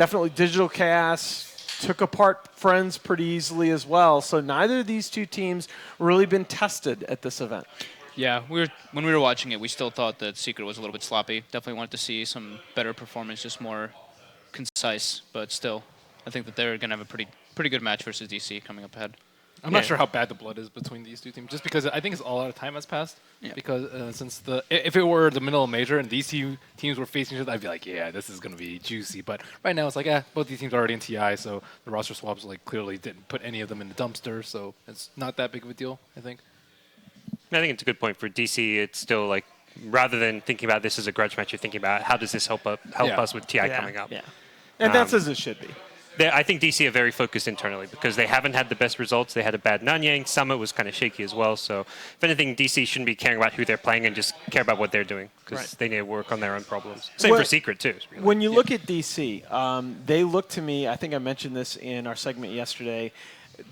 definitely Digital Chaos took apart Friends pretty easily as well. So neither of these two teams really been tested at this event. Yeah, when we were watching it, we still thought that Secret was a little bit sloppy. Definitely wanted to see some better performance, just more concise. But still, I think that they're going to have a pretty good match versus DC coming up ahead. I'm not sure how bad the blood is between these two teams, just because I think it's a lot of time has passed. Yeah. Because since if it were the middle of major and these two teams were facing each other, I'd be like, yeah, this is gonna be juicy. But right now it's like, both these teams are already in TI, so the roster swaps like clearly didn't put any of them in the dumpster, so it's not that big of a deal, I think. I think it's a good point for DC. It's still like, rather than thinking about this as a grudge match, you're thinking about how does this help us with TI coming up. Yeah, and that's as it should be. I think DC are very focused internally because they haven't had the best results. They had a bad Nanyang. Summit was kind of shaky as well. So, if anything, DC shouldn't be caring about who they're playing and just care about what they're doing because they need to work on their own problems. Same for Secret, too. Really. When you look at DC, they look to me, I think I mentioned this in our segment yesterday,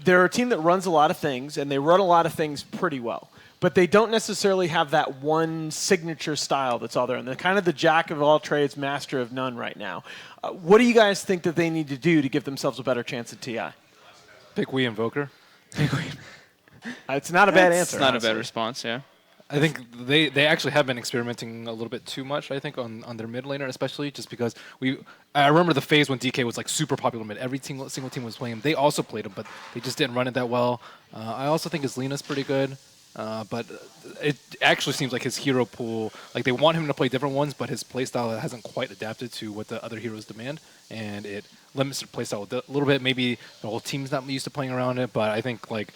they're a team that runs a lot of things, and they run a lot of things pretty well. But they don't necessarily have that one signature style that's all there. And they're kind of the jack of all trades, master of none right now. What do you guys think that they need to do to give themselves a better chance at TI? Pick Wii Invoker. It's not a bad answer. It's not a bad response, yeah. I think they actually have been experimenting a little bit too much, I think, on their mid laner, especially just because I remember the phase when DK was like super popular mid. Every single team was playing him. They also played him, but they just didn't run it that well. I also think his Lena's pretty good. But it actually seems like his hero pool, like they want him to play different ones, but his playstyle hasn't quite adapted to what the other heroes demand, and it limits their playstyle a little bit. Maybe the whole team's not used to playing around it, but I think like,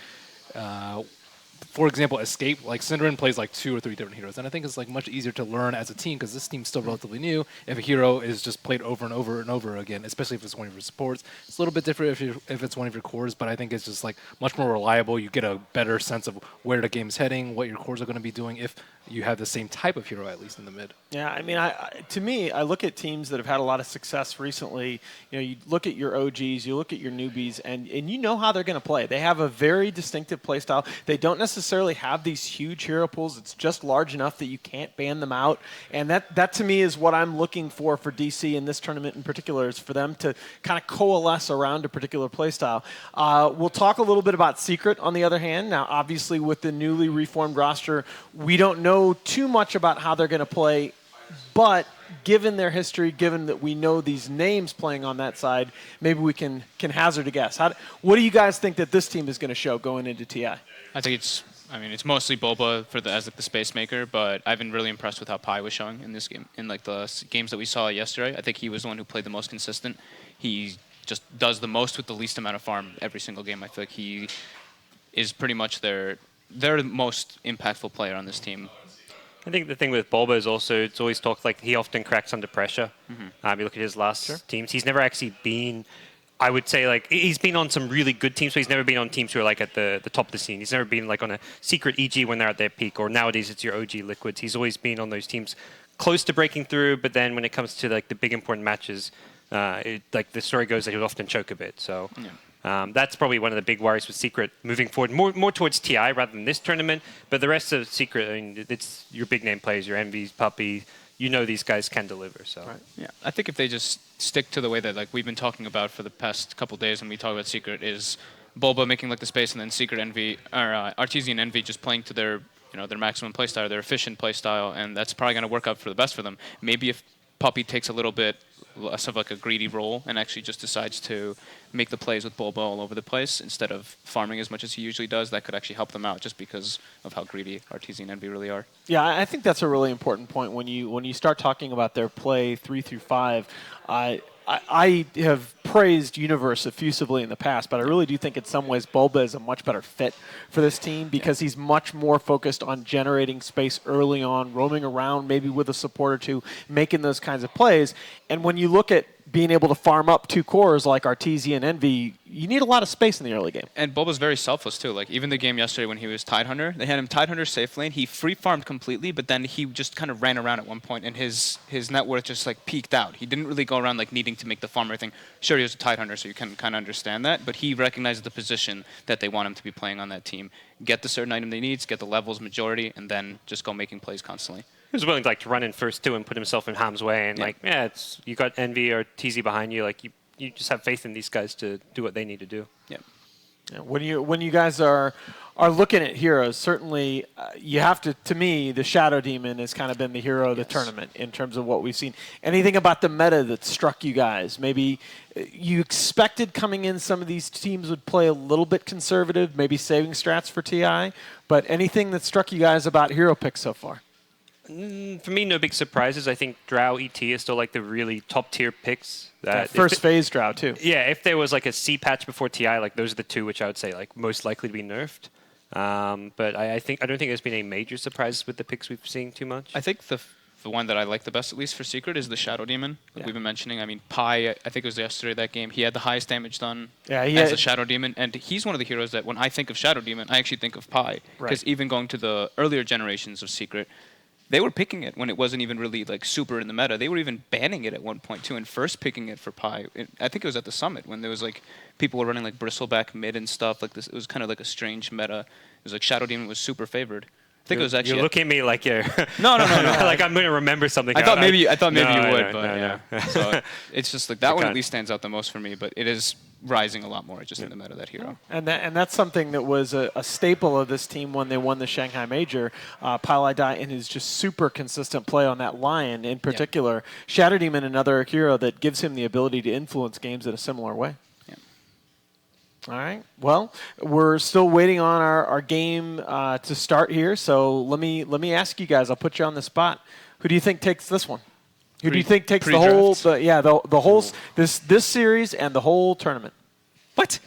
for example, Escape, like Synderen plays like 2 or 3 different heroes, and I think it's like much easier to learn as a team because this team's still relatively new. If a hero is just played over and over and over again, especially if it's one of your supports, it's a little bit different if it's one of your cores, but I think it's just like much more reliable. You get a better sense of where the game's heading, what your cores are going to be doing if you have the same type of hero, at least in the mid. Yeah, I mean, to me, I look at teams that have had a lot of success recently. You know, you look at your OGs, you look at your newbies, and you know how they're going to play. They have a very distinctive play style. They don't necessarily have these huge hero pools. It's just large enough that you can't ban them out. And that to me, is what I'm looking for DC in this tournament in particular, is for them to kind of coalesce around a particular play style. We'll talk a little bit about Secret, on the other hand. Now, obviously, with the newly reformed roster, we don't know too much about how they're going to play, but given their history, given that we know these names playing on that side, maybe we can hazard a guess. What do you guys think that this team is going to show going into TI? I think it's mostly Boba as the space maker, but I've been really impressed with how Pi was showing in this game. In like the games that we saw yesterday, I think he was the one who played the most consistent. He just does the most with the least amount of farm every single game. I feel like he is pretty much their most impactful player on this team. I think the thing with Bulba is also, it's always talked like he often cracks under pressure. You look at his last teams. He's never actually been, I would say, like, he's been on some really good teams, but he's never been on teams who are like at the top of the scene. He's never been like on a Secret EG when they're at their peak, or nowadays it's your OG Liquids. He's always been on those teams close to breaking through, but then when it comes to like the big important matches, like the story goes that he'll often choke a bit. So. Yeah. That's probably one of the big worries with Secret moving forward, more towards TI rather than this tournament. But the rest of Secret, I mean, it's your big name players, your Envy's, Puppy. You know these guys can deliver. So yeah, I think if they just stick to the way that like we've been talking about for the past couple of days when we talk about Secret, is Bulba making like the space, and then Secret Envy or Artesian Envy just playing to their their maximum playstyle, their efficient playstyle, and that's probably going to work out for the best for them. Maybe if Puppy takes a little bit less of like a greedy role and actually just decides to make the plays with Bulba all over the place instead of farming as much as he usually does, that could actually help them out just because of how greedy Artesian Envy really are. Yeah, I think that's a really important point when you start talking about their play 3 through 5. I have praised Universe effusively in the past, but I really do think in some ways Bulba is a much better fit for this team because he's much more focused on generating space early on, roaming around maybe with a support or two, making those kinds of plays. And when you look at being able to farm up 2 cores like Artesian Envy, you need a lot of space in the early game. And Bulba's very selfless too. Like even the game yesterday when he was Tidehunter, they had him Tidehunter safe lane. He free farmed completely, but then he just kind of ran around at one point, and his net worth just like peaked out. He didn't really go around like needing to make the farmer thing. Sure, he was a Tidehunter, so you can kind of understand that, but he recognized the position that they want him to be playing on that team. Get the certain item they need, get the levels majority, and then just go making plays constantly. He was willing to run in first too and put himself in harm's way, and you got Envy or TZ behind you, like you just have faith in these guys to do what they need to do. Yeah. Yeah, when you guys are looking at heroes, certainly you have to me, the Shadow Demon has kind of been the hero of the tournament in terms of what we've seen. Anything about the meta that struck you guys? Maybe you expected coming in some of these teams would play a little bit conservative, maybe saving strats for TI, but anything that struck you guys about hero picks so far? For me, no big surprises. I think Drow ET is still like the really top tier picks. That first phase Drow too. Yeah, if there was like a C patch before TI, like those are the two which I would say like most likely to be nerfed. But I don't think there's been any major surprises with the picks we've seen too much. I think the one that I like the best, at least for Secret, is the Shadow Demon. Like we've been mentioning. I mean, Pi, I think it was yesterday that game, he had the highest damage done as a Shadow Demon. And he's one of the heroes that when I think of Shadow Demon, I actually think of Pi. Because even going to the earlier generations of Secret, they were picking it when it wasn't even really like super in the meta. They were even banning it at one point too, and first picking it for Pi. I think it was at the summit when there was like people were running like Bristleback mid and stuff like this. It was kind of like a strange meta. It was like Shadow Demon was super favored. I think it was actually. You're looking at me like you're. No. Like I'm going to remember something. I thought maybe you would, no, but yeah. So it's just like that one at least stands out the most for me. But it is rising a lot more just in the meta, that hero. And that's something that was a staple of this team when they won the Shanghai Major. Pile Dai and his just super consistent play on that Lion in particular. Shadow Demon, another hero that gives him the ability to influence games in a similar way. All right. Well, we're still waiting on our game to start here. So let me ask you guys. I'll put you on the spot. Who do you think takes this one? Who do you think takes the whole? The whole this series and the whole tournament. What?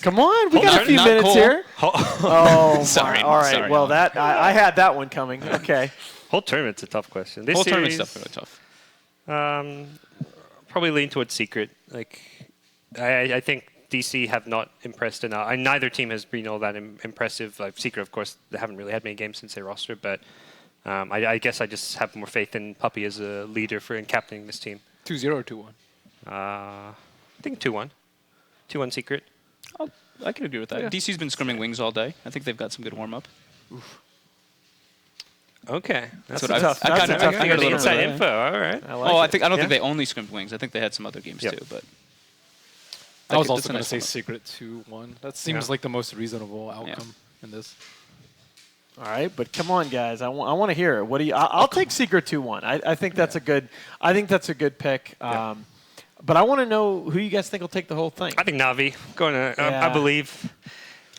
Come on, we got a few minutes here. Oh, sorry. All right. Sorry, well, that I had that one coming. Okay. Whole tournament's a tough question. This Whole series, tournament's definitely tough. Probably lean towards Secret. Like, I think DC have not impressed enough. And neither team has been all that impressive. Like Secret, of course, they haven't really had many games since they rostered, but I guess I just have more faith in Puppy as a leader in captaining this team. 2-0 or 2-1? I think 2-1. 2-1 Secret. I can agree with that. Yeah. DC's been scrimming wings all day. I think they've got some good warm-up. Okay. That's tough. I got the inside info. All right. I don't think they only scrimmed wings. I think they had some other games too, but I was also going to say Secret 2-1. That seems like the most reasonable outcome in this. All right, but come on, guys. I want to hear it. What do you? I'll take Secret 2-1. I think that's a good. I think that's a good pick. But I want to know who you guys think will take the whole thing. I think Na'Vi going to. I believe.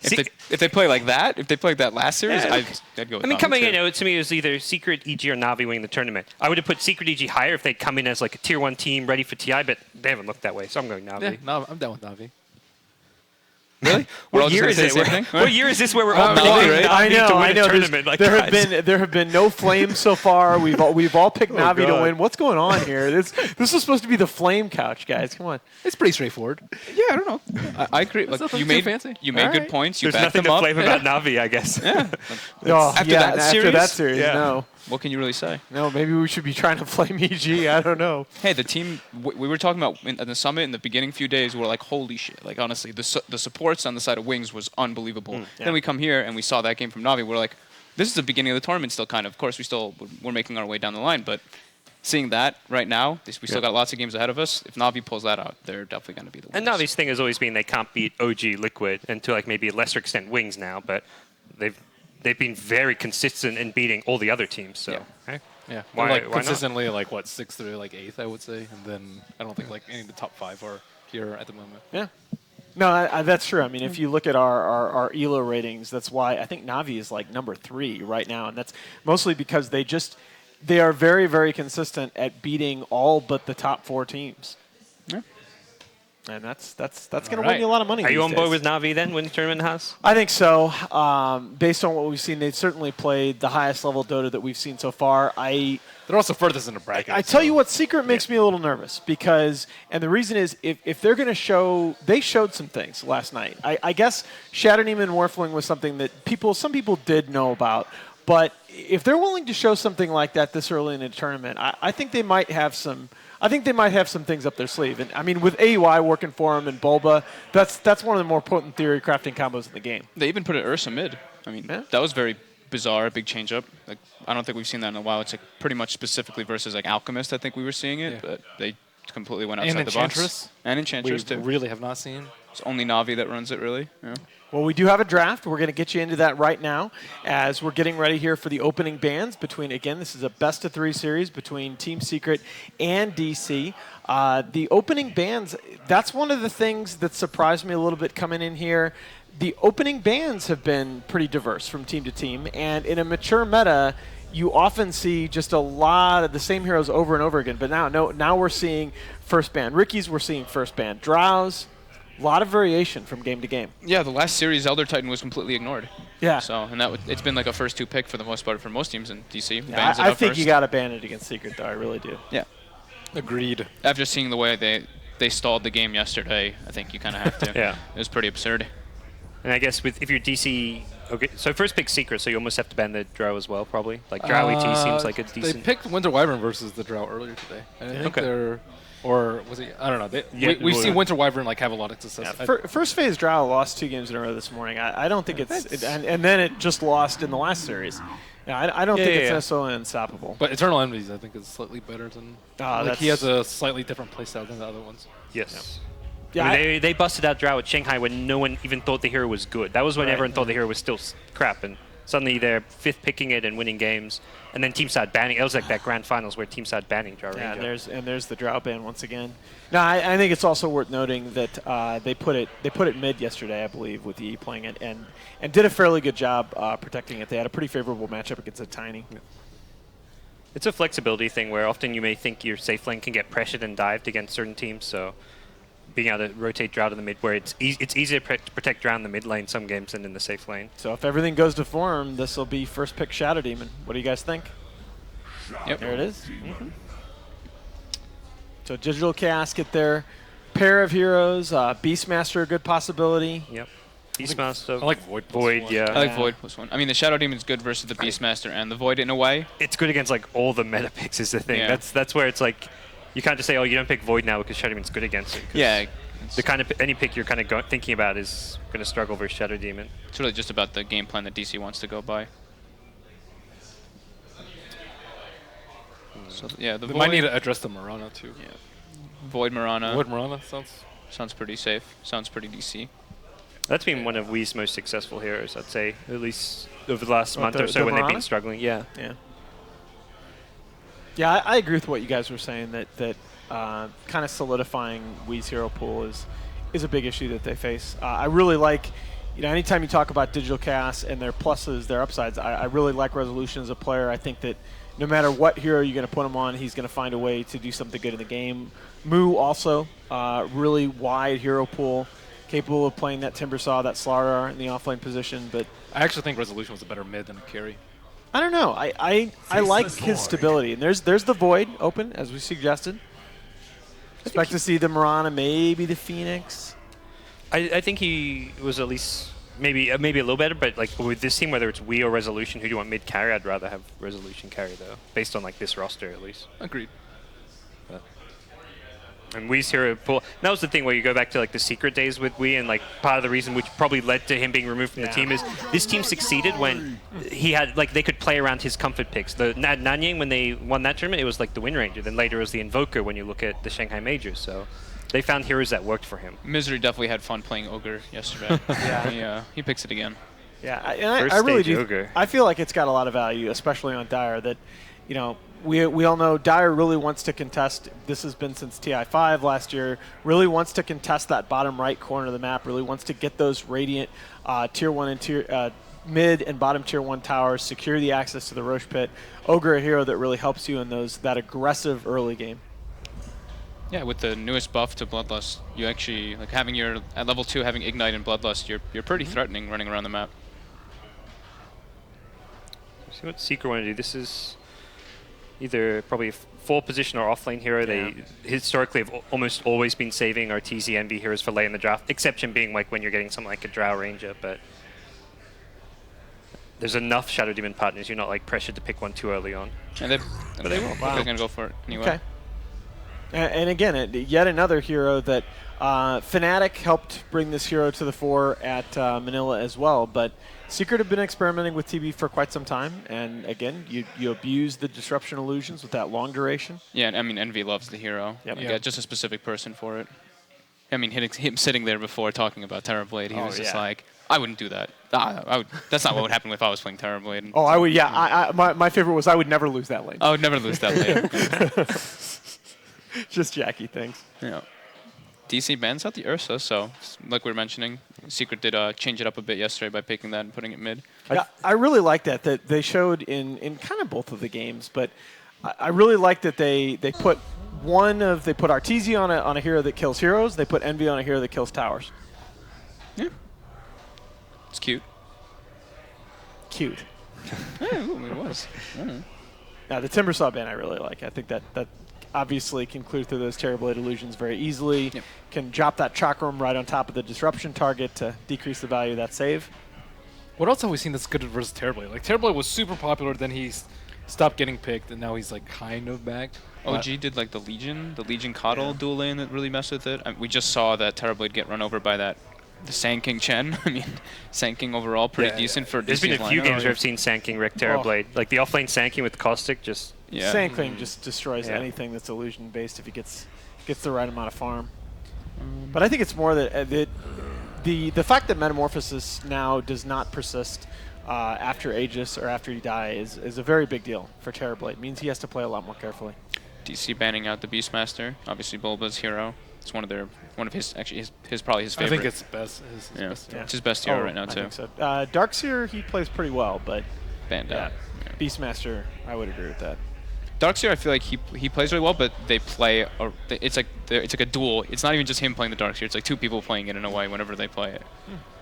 If they play like that, if they play like that last series, I'd go with Na'Vi coming too. in, to me, it was either Secret, EG, or Na'Vi winning the tournament. I would have put Secret, EG higher if they'd come in as like a tier 1 team ready for TI, but they haven't looked that way, so I'm going Na'Vi. Yeah, no, I'm down with Na'Vi. Really? What year is it? What year is this where we're all right? I know. Tournament? There have been no flames so far. We've all picked Na'Vi to win. What's going on here? This is supposed to be the flame couch, guys. Come on. It's pretty straightforward. Yeah, I don't know. I agree. Like, you made good points. You There's backed nothing them to up. flame about Na'Vi, I guess. Yeah. After that series, no. What can you really say? No, maybe we should be trying to flame EG. I don't know. Hey, the team we were talking about at the summit in the beginning few days. We're like, holy shit! Like honestly, the supports on the side of Wings was unbelievable. Then we come here and we saw that game from Na'Vi. We're like, this is the beginning of the tournament still, kind of. Of course, we're making our way down the line, but seeing that right now, we still got lots of games ahead of us. If Na'Vi pulls that out, they're definitely going to be the winners. And Na'Vi's thing has always been they can't beat OG Liquid, and to like maybe a lesser extent Wings now, but they've been very consistent in beating all the other teams. So. Yeah, why consistently not? Like 6th or like 8th, I would say, and then I don't think like any of the top 5 are here at the moment. Yeah, no, that's true. I mean, if you look at our ELO ratings, that's why I think Na'Vi is like number 3 right now, and that's mostly because they are very, very consistent at beating all but the top 4 teams. Yeah. And that's going to win you a lot of money. Are you on board days. with Na'Vi then when the tournament has? I think so. Based on what we've seen, they've certainly played the highest level Dota that we've seen so far. They're also furthest in the bracket. I tell you what, Secret makes me a little nervous because, and the reason is if they're going to show, they showed some things last night. I guess Shadow Demon Morphling was something that some people did know about. But if they're willing to show something like that this early in the tournament, I think they might have some. I think they might have some things up their sleeve. And I mean, with AUI working for them and Bulba, that's one of the more potent theory crafting combos in the game. They even put an Ursa mid. I mean, that was very bizarre, a big change up. Like, I don't think we've seen that in a while. It's like pretty much specifically versus like Alchemist. I think we were seeing it, but they completely went And outside the box. Enchantress. And We Enchantress, too. really have not seen. It's only Navi that runs it, really. Yeah. Well, we do have a draft. We're going to get you into that right now as we're getting ready here for the opening bands between, again, this is a best-of-3 series between Team Secret and DC. The opening bands, that's one of the things that surprised me a little bit coming in here. The opening bands have been pretty diverse from team to team, and in a mature meta, you often see just a lot of the same heroes over and over again. But now we're seeing first band Ricky's, we're seeing first band Drow's. A lot of variation from game to game. Yeah, the last series, Elder Titan was completely ignored. Yeah. So, and it's been like a first 2 pick for the most part for most teams in DC. Yeah, I think you got to ban it against Secret, though. I really do. Yeah. Agreed. After seeing the way they stalled the game yesterday, I think you kind of have to. Yeah. It was pretty absurd. And I guess if you're DC, okay, so first pick Secret, so you almost have to ban the Drow as well, probably. Like Drow ET seems like a decent. They picked Winter Wyvern versus the Drow earlier today. And I think Okay. they're, or was it? I don't know. Yeah, We've well, seen Winter Wyvern like have a lot of success. First phase Drow lost 2 games in a row this morning. I don't think and then it just lost in the last series. Yeah, I don't think it's necessarily unstoppable. But Eternal Enemies, I think, is slightly better than. Like he has a slightly different playstyle than the other ones. Yes. Yeah, I mean, they busted out Drow at Shanghai when no one even thought the hero was good. That was when Right. everyone thought the hero was still crap, and suddenly they're 5th picking it and winning games. And then teams started banning. It was like that grand finals where teams started banning Drow Yeah, Ranger. there's the Drow ban once again. No, I think it's also worth noting that they put it mid yesterday, I believe, with EE playing it, and did a fairly good job protecting it. They had a pretty favorable matchup against a Tiny. It's a flexibility thing where often you may think your safe lane can get pressured and dived against certain teams, so being able to rotate Drow to the mid, where it's easier to protect Drow in the mid lane some games than in the safe lane. So if everything goes to form, this will be first pick Shadow Demon. What do you guys think? Yep. There it is. So Digital Chaos get their pair of heroes. Beastmaster, a good possibility. Yep. Beastmaster. I like Void. Void, yeah. I like Void +1. I mean, the Shadow Demon's good versus the Beastmaster and the Void in a way. It's good against like all the meta picks is the thing. Yeah. That's where it's like you can't just say, oh, you don't pick Void now because Shadow Demon's good against it. 'cause Yeah. the kind of any pick you're kind of thinking about is going to struggle versus Shadow Demon. It's really just about the game plan that DC wants to go by. So, yeah, the They Void, might need to address the Marana too. Yeah. Void Marana Void Marana sounds. pretty safe. Sounds pretty DC. That's been one of Wii's most successful heroes, I'd say, at least over the last month or so the when they've Marana? been struggling. Yeah. Yeah. Yeah, I agree with what you guys were saying, that kind of solidifying Wii's hero pool is a big issue that they face. I really like, anytime you talk about Digital Chaos and their pluses, their upsides, I really like Resolution as a player. I think that no matter what hero you're going to put him on, he's going to find a way to do something good in the game. Mu also, really wide hero pool, capable of playing that Timbersaw, that Slardar in the offlane position, but I actually think Resolution was a better mid than a carry. I don't know. I like his stability. And there's the Void open, as we suggested. Expect to see the Marana, maybe the Phoenix. I think he was at least maybe a little better, but like with this team, whether it's Wii or Resolution, who do you want mid carry? I'd rather have Resolution carry though, based on like this roster at least. Agreed. And Wii's hero pool. That was the thing where you go back to like the secret days with Wii, and like part of the reason which probably led to him being removed from the team is this team succeeded when he had like they could play around his comfort picks. The Nanyang, when they won that tournament, it was like the Wind Ranger. Then later it was the Invoker when you look at the Shanghai Majors. So they found heroes that worked for him. Misery definitely had fun playing Ogre yesterday. He picks it again. Yeah, I First really stage do. Ogre. I feel like it's got a lot of value, especially on Dire. That, we all know Dire really wants to contest. This has been since TI5 last year. Really wants to contest that bottom right corner of the map. Really wants to get those Radiant tier 1 and tier mid and bottom tier 1 towers. Secure the access to the Roche Pit. Ogre, a hero that really helps you in that aggressive early game. Yeah, with the newest buff to Bloodlust, you actually like having at level 2 having Ignite and Bloodlust. You're pretty threatening running around the map. See what Seeker want to do. This is either probably a 4 position or offlane hero. They historically have almost always been saving RTZ NB heroes for late in the draft, exception being like when you're getting something like a Drow Ranger, but there's enough Shadow Demon partners, you're not like pressured to pick one too early on. And they will. They're going to go for it anyway. Okay. And again, yet another hero that Fnatic helped bring this hero to the fore at Manila as well. But Secret have been experimenting with TB for quite some time. And again, you abuse the disruption illusions with that long duration. Yeah, and I mean, Envy loves the hero. Yep. Like, Yeah. just a specific person for it. I mean, him sitting there before talking about Terrorblade, he was just like, I wouldn't do that. That's not what would happen if I was playing Terrorblade. And Oh, I would. Yeah, my favorite was I would never lose that lane. I would never lose that lane. Just Jackie things. Yeah. DC bans out the Ursa, so like we were mentioning, Secret did change it up a bit yesterday by picking that and putting it mid. Yeah, I really like that they showed in kind of both of the games, but I really like that they put Arteezy on a hero that kills heroes, they put Envy on a hero that kills towers. Yeah. It's cute. Cute. Yeah, it was. Now the Timbersaw ban I really like. I think that obviously can clear through those Terrorblade illusions very easily. Yep. Can drop that Chakram right on top of the disruption target to decrease the value of that save. What else have we seen that's good versus Terrorblade? Like, Terrorblade was super popular, then he stopped getting picked, and now he's, like, kind of back. OG did like the Legion Coddle dual lane that really messed with it. We just saw that Terrorblade get run over by the Sand King Chen. I mean, Sand King overall pretty decent for There's DC's been a few lineup. games where I've seen Sand King wreck Terrorblade. Like the offlane Sand King with Caustic just... Yeah. Sand King just destroys Yeah. anything that's illusion based if he gets the right amount of farm. But I think it's more that the fact that Metamorphosis now does not persist after Aegis or after you die is a very big deal for Terrorblade. It means he has to play a lot more carefully. DC banning out the Beastmaster, obviously Bulba's hero. It's one of his probably his I favorite. think it's best. His best hero. It's his best hero right now I too. think so. Darkseer, he plays pretty well, but Banned out. Yeah. Beastmaster, I would agree with that. Darkseer, I feel like he plays really well, but they play. It's like a duel. It's not even just him playing the Darkseer. It's like two people playing it in a way whenever they play it.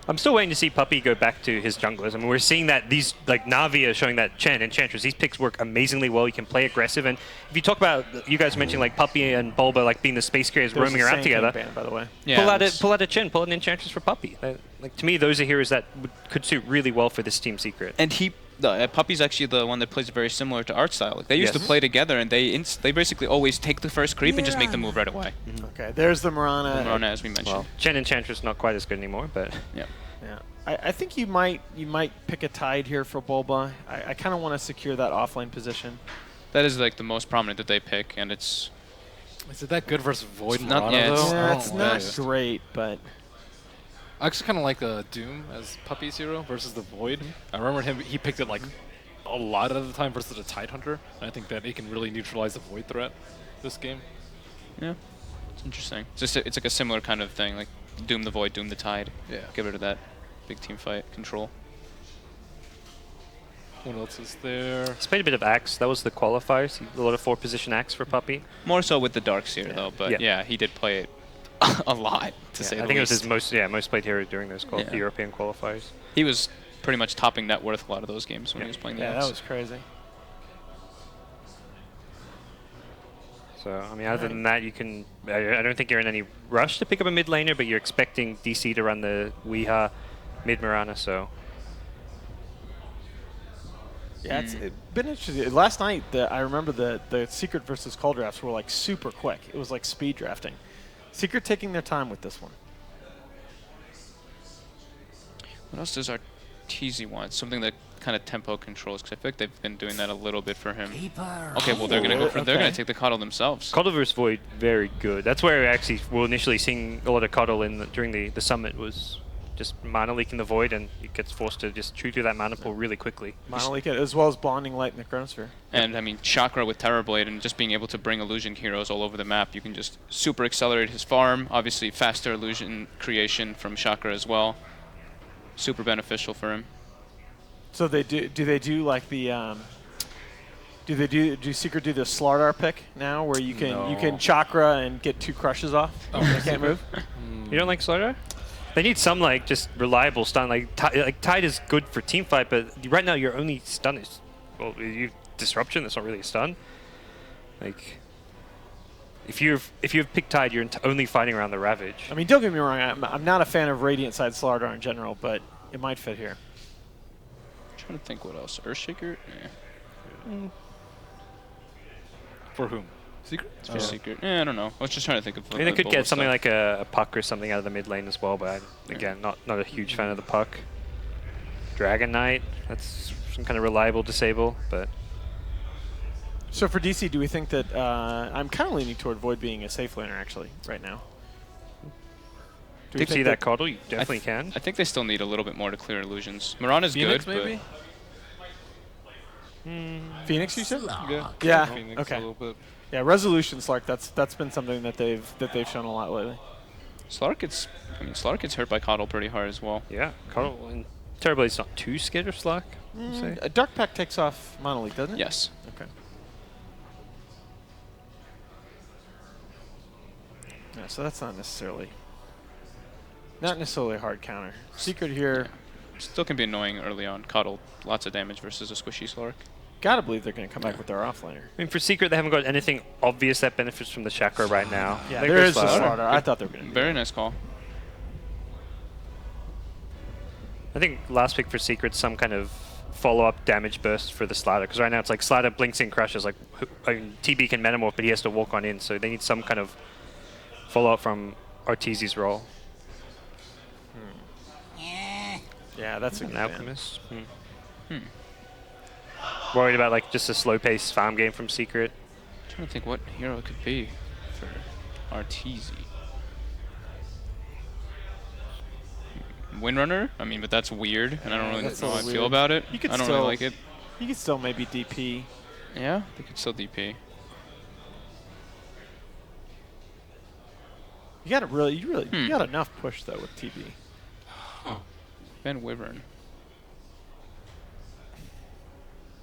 I'm still waiting to see Puppy go back to his junglers. I mean, we're seeing that these, like Navi are showing that Chen, Enchantress, these picks work amazingly well. You can play aggressive. And if you talk about, you guys mentioned like Puppy and Bulba like being the space carriers There's roaming a around Sand King together. ban, by the way. Yeah, pull out a Chen, pull out an Enchantress for Puppy. Like to me, those are heroes that could suit really well for this Team Secret. And Puppy's actually the one that plays very similar to art style. Like, they used to play together, and they basically always take the first creep and just make the move right away. Okay, there's the Mirana. Rona, as we mentioned. Well, Chen Enchantress not quite as good anymore, but Yeah. Yeah, I think you might pick a Tide here for Bulba. I kind of want to secure that offlane position. That is like the most prominent that they pick, and it's Is it that good versus Void not- Mirana, yeah, though? it's- I Yeah, don't it's know. not great, but I actually kind of like Doom as Puppy's hero versus the Void. I remember he picked it like a lot of the time versus the Tide Hunter. And I think that he can really neutralize the Void threat this game. yeah, it's interesting. It's like a similar kind of thing, like Doom the Void, Doom the Tide. Yeah. Get rid of that big team fight control. What else is there? he's played a bit of Axe. That was the qualifiers. A lot of 4-position Axe for Puppy. More so with the Darkseer though, but Yeah. yeah, he did play it a lot to say I the think it was least. his most played hero during those Yeah. the European qualifiers. He was pretty much topping net worth a lot of those games when he was playing the yeah, Axe. that was crazy. So, I mean, other than that, you can... I don't think you're in any rush to pick up a mid laner, but you're expecting DC to run the Weeha mid Mirana, so... Yeah, it's been interesting. Last night, I remember the Secret versus Call drafts were like super quick. It was like speed drafting. Secret taking their time with this one. What else does Arteezy want? Something that kind of tempo controls, because I feel like they've been doing that a little bit for him. Okay, well they're gonna take the Coddle themselves. Coddle vs Void, very good. That's where we actually were initially seeing a lot of Coddle during the summit, was just mana leaking the Void, and it gets forced to just chew through that mana pool really quickly. Monolith, as well as Blinding Light in the Chronosphere. And I mean, Chakra with Terrorblade and just being able to bring illusion heroes all over the map, you can just super accelerate his farm. Obviously, faster illusion creation from Chakra as well. Super beneficial for him. So they do they do like the do Secret do the Slardar pick now, where you can Chakra and get 2 crushes off? They can't move. You don't like Slardar? They need some like just reliable stun. Like Tide is good for team fight, but right now your only stun is you disruption. That's not really a stun. Like if you've picked Tide, you're only fighting around the Ravage. I mean, don't get me wrong. I'm not a fan of Radiant side Slardar in general, but it might fit here. Trying to think what else. Earthshaker? Yeah. For whom? Secret? For Secret. Yeah, I don't know. I was just trying to think of. I mean, they could get something like a puck or something out of the mid lane as well, but again, not a huge fan of the puck. Dragon Knight, that's some kind of reliable disable, but So for DC, do we think that I'm kind of leaning toward Void being a safe laner actually right now? Do we you see think that Coddle, you definitely I can. think they still need a little bit more to clear illusions. Mirana's Phoenix, good, maybe? Phoenix, you said? Yeah. Yeah. Okay. A little bit. Yeah, resolution Slark. That's been something that they've shown a lot lately. but Slark gets hurt by Coddle pretty hard as well. Yeah, Coddle, and Terrorblade's not too scared of Slack, I'd say. A Dark Pack takes off Monolith, doesn't it? Yes. Okay. Yeah, so that's not necessarily a hard counter. Secret here. Still can be annoying early on. Coddle, lots of damage versus a squishy Slark. Gotta believe they're gonna come back with their offlaner. I mean, for Secret, they haven't got anything obvious that benefits from the Chakra right now. Yeah, They there go is the Slaughter. slaughter. I thought they were gonna. Do Very nice call. I think last pick for Secret, some kind of follow-up damage burst for the Slider, because right now it's like Slider blinks in, crashes, like I mean, TB can metamorph, but he has to walk on in, so they need some kind of follow-up from Arteezy's role. Yeah, that's a good An ban. Alchemist. Worried about like just a slow-paced farm game from Secret. I'm trying to think what hero it could be for Arteezy. Windrunner? I mean, but that's weird, and I don't really that's a know how I little feel weird. about it. You could I don't still- really like it. You could still maybe DP. Yeah, they could still DP. You got enough push though with TB. Ben Wyvern.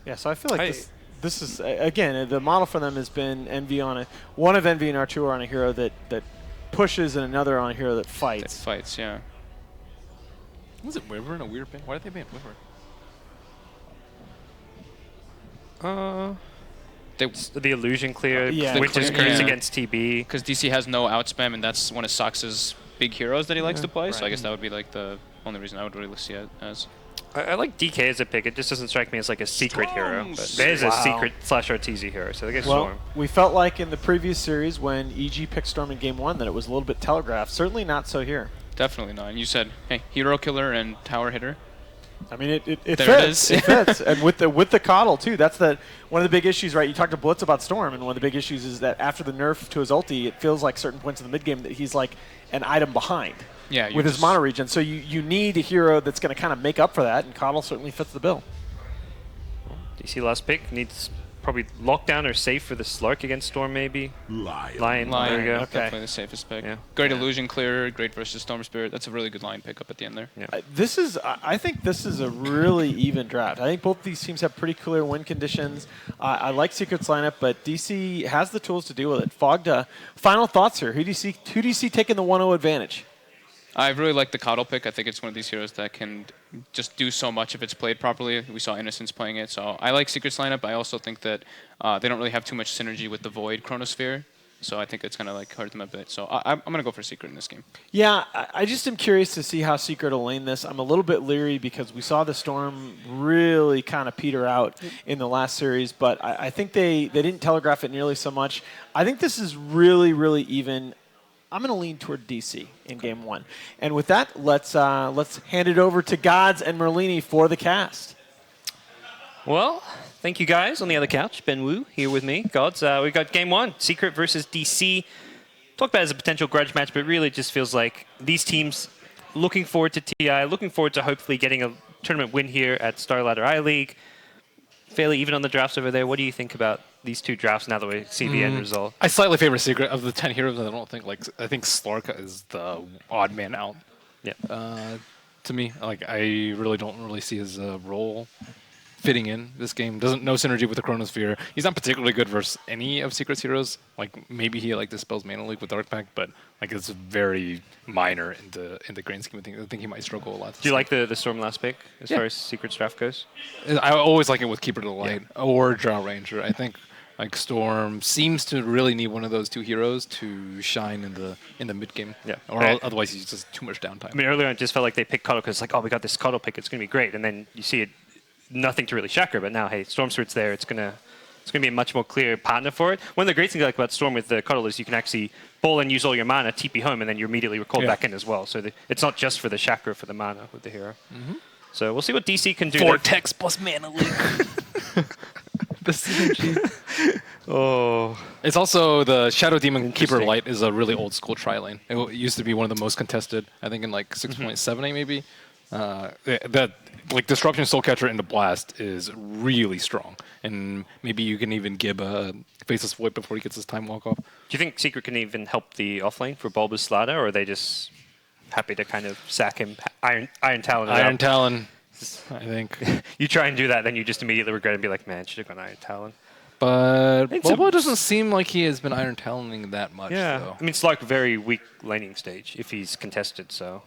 Yeah, so I feel like this is again the model for them has been Envy on one of Envy and R2 are on a hero that pushes and another on a hero that That fights. fights, yeah. Was it Wyvern a weird ban? Why did they ban Wyvern? The illusion clear, Yeah. which is Yeah. curse Yeah. against TB. Because DC has no outspam, and that's one of Sox's big heroes that he likes to play. So I guess that would be like the only reason I would really see it as. I like DK as a pick. It just doesn't strike me as like a secret hero. But there's a Wow. secret / Arteezy hero, so I guess Well, Storm. we felt like in the previous series when EG picked Storm in Game 1 that it was a little bit telegraphed. Certainly not so here. Definitely not. And you said, hey, hero killer and tower hitter. I mean, it There it fits. is. It fits, and with the coddle too. That's one of the big issues, right? You talked to Blitz about Storm, and one of the big issues is that after the nerf to his ulti, it feels like certain points in the mid game that he's like an item behind. Yeah, with his mono regen. So you need a hero that's going to kind of make up for that, and Coddle certainly fits the bill. DC last pick needs probably lockdown or safe for the Slark against Storm, maybe. Lion. There we go. Okay. Definitely the safest pick. Yeah. Great illusion clearer, great versus Storm Spirit. That's a really good line pickup at the end there. Yeah. I think this is a really even draft. I think both these teams have pretty clear win conditions. I like Secret's lineup, but DC has the tools to deal with it. Fogda, final thoughts here. Who do you see taking the 1-0 advantage? I really like the Coddle pick. I think it's one of these heroes that can just do so much if it's played properly. We saw Innocence playing it, so I like Secret's lineup. I also think that they don't really have too much synergy with the Void Chronosphere, so I think it's going to like hurt them a bit. So I'm going to go for Secret in this game. Yeah, I just am curious to see how Secret will lane this. I'm a little bit leery because we saw the Storm really kind of peter out in the last series, but I think they didn't telegraph it nearly so much. I think this is really, really even. I'm going to lean toward DC in Game 1. And with that, let's hand it over to GoDz and Merlini for the cast. Well, thank you guys on the other couch. Ben Wu here with me. GoDz, we got Game 1, Secret versus DC. Talked about it as a potential grudge match, but really it just feels like these teams looking forward to TI, looking forward to hopefully getting a tournament win here at Starladder I-League. Fairly even on the drafts over there. What do you think about these two drafts now that we see the end result? I slightly favor Secret. Of the 10 heroes, I think Slarka is the odd man out. Yeah. To me, like I really don't see his role fitting in this game. No synergy with the Chronosphere. He's not particularly good versus any of Secret's heroes. Like maybe he like dispels Mana Leak with Dark Pact, but like it's very minor in the grand scheme of things. I think he might struggle a lot. Do you like the Storm last pick as Yeah. far as Secret's draft goes? I always like it with Keeper to the Light or Drow Ranger. I think like Storm seems to really need one of those two heroes to shine in the mid game. Yeah. Or otherwise he's just too much downtime. I mean, earlier it just felt like they picked Coddle because it's like, oh, we got this Coddle pick. It's going to be great. And then you see it, nothing to really Chakra, but now, hey, Storm Spirit's there. It's going to it's going to be a much more clear partner for it. One of the great things I like about Storm with the Cuddle is you can actually ball and use all your mana, TP home, and then you immediately recall back in as well. So it's not just for the chakra for the mana with the hero. So we'll see what DC can do. Vortex plus mana leak. The synergy. Oh. It's also the Shadow Demon Keeper Light is a really old school tri-lane. It used to be one of the most contested, I think in like 6.78 maybe. That like Disruption Soulcatcher into Blast is really strong. And maybe you can even give a Faceless Void before he gets his time walk off. Do you think Secret can even help the offlane for Bulbous Slaughter, or are they just happy to kind of sack him? Iron Talon. Iron Talon, I think. You try and do that, then you just immediately regret it and be like, man, should have gone Iron Talon. But It's Bobo a- doesn't seem like he has been Iron Taloning that much, though. I mean, it's like a very weak laning stage if he's contested, so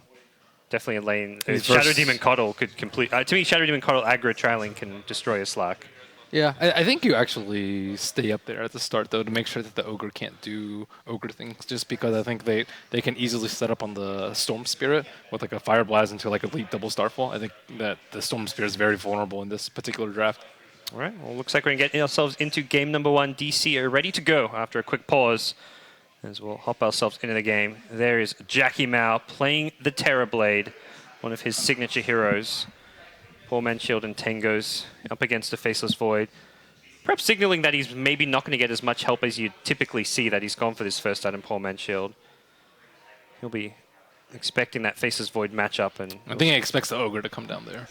definitely a lane. He's Shadow vers- Demon Coddle could complete. To me, Shadow Demon Coddle aggro trailing can destroy a Slack. Yeah, I think you actually stay up there at the start, though, to make sure that the Ogre can't do Ogre things, just because I think they can easily set up on the Storm Spirit with like a Fire Blast into like a Elite Double Starfall. I think that the Storm Spirit is very vulnerable in this particular draft. All right, well, looks like we're going to get ourselves into game number 1. DC are ready to go after a quick pause as we'll hop ourselves into the game. There is Jackie Mao playing the Terrorblade, one of his signature heroes. Poor Man's Shield and Tengo's up against the Faceless Void. Perhaps signaling that he's maybe not going to get as much help as you typically see that he's gone for this first item, Poor Man's Shield. He'll be expecting that Faceless Void matchup. And I think he expects the Ogre to come down there.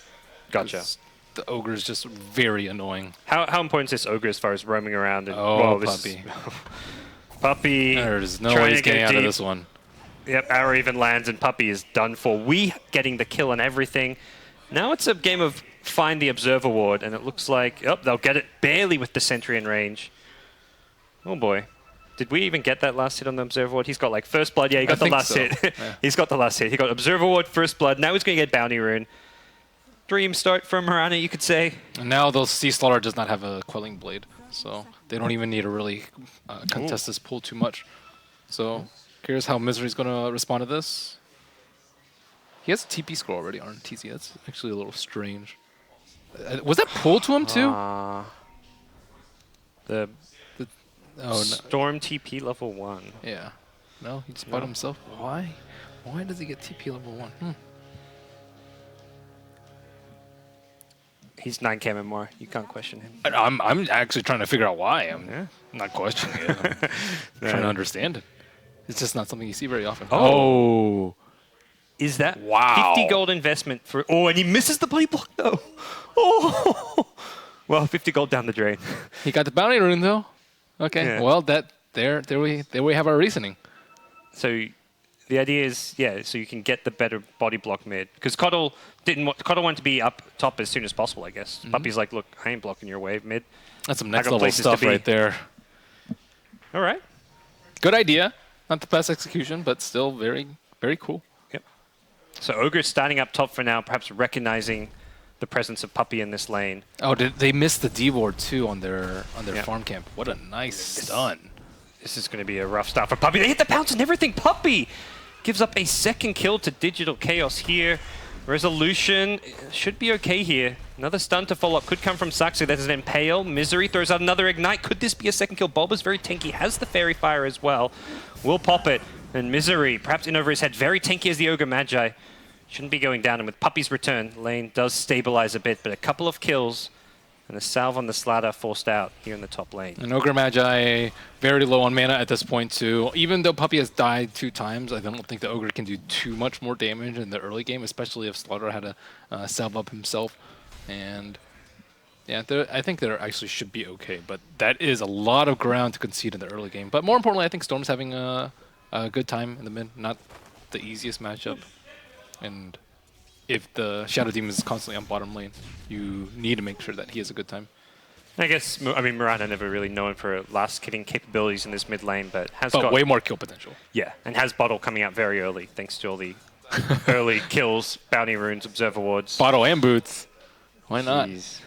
Gotcha. 'Cause the Ogre is just very annoying. How important is this Ogre as far as roaming around? And, Oh, this Puppy. Puppy. There's no trying way to he's get getting out of deep. this one. Yep, arrow even lands and Puppy is done for. We getting the kill and everything. Now it's a game of find the Observer Ward, and it looks like they'll get it barely with the Sentry in range. Oh boy. Did we even get that last hit on the Observer Ward? He's got like First Blood. Yeah, he got the think last so. hit. Yeah. He's got the last hit. He got Observer Ward, First Blood. Now he's going to get Bounty Rune. Dream start from Mirana, you could say. And now they'll see Slaughter does not have a Quelling Blade, so they don't even need to really contest this pool too much. So curious how Misery's going to respond to this. He has a TP score already on TZ. That's actually a little strange. Was that pulled to him too? The Oh, no. Storm TP level 1. Yeah. No, he just bought himself. Why? Why does he get TP level 1? He's 9k MMR. You can't question him. I'm actually trying to figure out why. I'm not questioning it. I'm trying to understand it. It's just not something you see very often. Oh. Is that Wow. 50 gold investment for... Oh, and he misses the play block, though. Oh. Well, 50 gold down the drain. He got the bounty rune though. Okay. Yeah. Well, there we have our reasoning. So the idea is, so you can get the better body block mid. Because Coddle wanted to be up top as soon as possible, I guess. Puppy's like, look, I ain't blocking your wave mid. That's some I next got level places to stuff be. right there. All right. Good idea. Not the best execution, but still very, very cool. Yep. So Ogre's starting up top for now, perhaps recognizing the presence of Puppy in this lane. Oh, did they miss the D ward too on their Yeah. farm camp? What a nice stun. This is going to be a rough start for Puppy. They hit the pounce and everything. Puppy gives up a second kill to Digital Chaos here. Resolution should be okay here. Another stun to follow up could come from Saxo. That is an Impale. Misery throws out another Ignite. Could this be a second kill? Bulba's very tanky. Has the Fairy Fire as well. Will pop it. And Misery, perhaps in over his head. Very tanky as the Ogre Magi. Shouldn't be going down. And with Puppy's return, lane does stabilize a bit. But a couple of kills and a salve on the Slatter forced out here in the top lane. And Ogre Magi very low on mana at this point too. Even though Puppy has died 2 times, I don't think the Ogre can do too much more damage in the early game, especially if Slaughter had to salve up himself. And yeah, I think they actually should be okay, but that is a lot of ground to concede in the early game. But more importantly, I think Storm's having a good time in the mid, not the easiest matchup. And if the Shadow Demon is constantly on bottom lane, you need to make sure that he has a good time. I guess, I mean, Miranda never really known for last hitting capabilities in this mid lane, but has But got... way more kill potential. Yeah, and has Bottle coming out very early, thanks to all the early kills, bounty runes, observer wards. Bottle and boots. Why not? Jeez.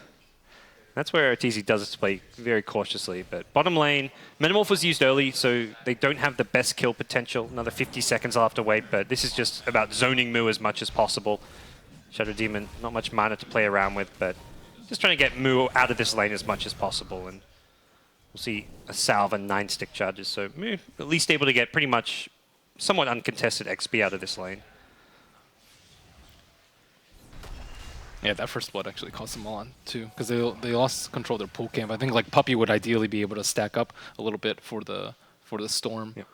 That's where TZ does its play very cautiously, but bottom lane, Metamorph was used early, so they don't have the best kill potential. Another 50 seconds I'll have to wait, but this is just about zoning Mu as much as possible. Shadow Demon, not much mana to play around with, but just trying to get Mu out of this lane as much as possible. And We'll see a salve and 9 stick charges, so at least able to get pretty much somewhat uncontested XP out of this lane. Yeah, that first blood actually cost them a lot too, because they lost control of their pool camp. I think like Puppy would ideally be able to stack up a little bit for the storm. Yep.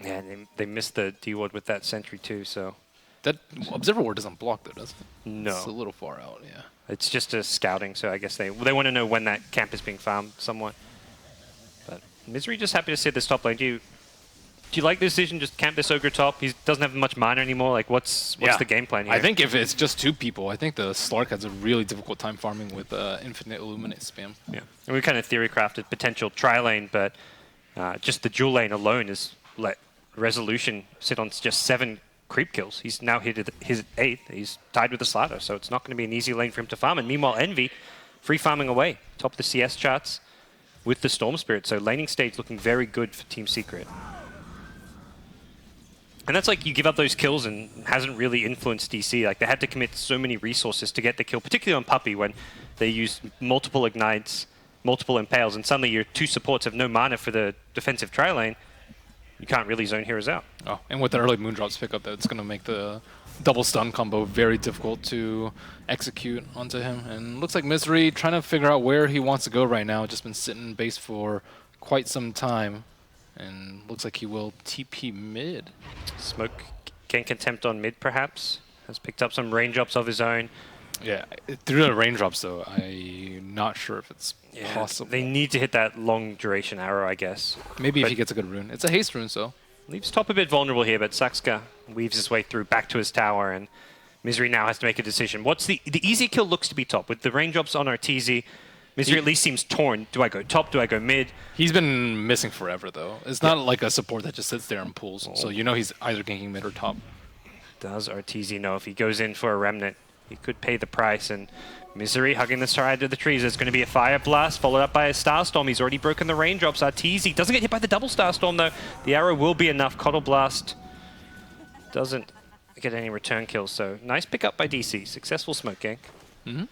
Yeah, and they missed the D ward with that sentry too, so. That observer ward doesn't block though, does it? No. It's a little far out, yeah. It's just a scouting, so I guess they want to know when that camp is being farmed somewhat. But Misery just happy to see this top lane. Do you like this decision? Just camp this ogre top. He doesn't have much mana anymore. Like, what's the game plan here? I think if it's just 2 people, I think the Slark has a really difficult time farming with infinite illuminate spam. Yeah, and we kind of theory crafted potential tri lane, but just the dual lane alone has let Resolution sit on just 7 creep kills. He's now hit his 8th. He's tied with the Slatter, so it's not going to be an easy lane for him to farm. And meanwhile, Envy free farming away, top of the CS charts with the Storm Spirit. So laning stage looking very good for Team Secret. And that's like you give up those kills and hasn't really influenced DC. Like they had to commit so many resources to get the kill, particularly on Puppy when they used multiple ignites, multiple impales, and suddenly your 2 supports have no mana for the defensive tri lane. You can't really zone heroes out. Oh, and with the early Moondrops pickup, that's going to make the double stun combo very difficult to execute onto him. And looks like Misery trying to figure out where he wants to go right now. Just been sitting base for quite some time. And looks like he will TP mid. Smoke Gank Contempt on mid, perhaps. Has picked up some raindrops of his own. Yeah, through the raindrops, though, I'm not sure if it's possible. They need to hit that long duration arrow, I guess. Maybe if he gets a good rune. It's a haste rune, so. Leaves top a bit vulnerable here, but Saxka weaves his way through back to his tower, and Misery now has to make a decision. What's the easy kill looks to be top. With the raindrops on Arteezy, Misery at least seems torn. Do I go top? Do I go mid? He's been missing forever, though. It's not like a support that just sits there and pulls. So you know he's either ganking mid or top. Does Arteezy know if he goes in for a Remnant, he could pay the price? And Misery hugging the side of the trees. There's going to be a Fire Blast followed up by a Starstorm. He's already broken the raindrops. Arteezy doesn't get hit by the double Starstorm, though. The arrow will be enough. Coddle Blast doesn't get any return kills. So nice pickup by DC. Successful smoke gank. Mm-hmm.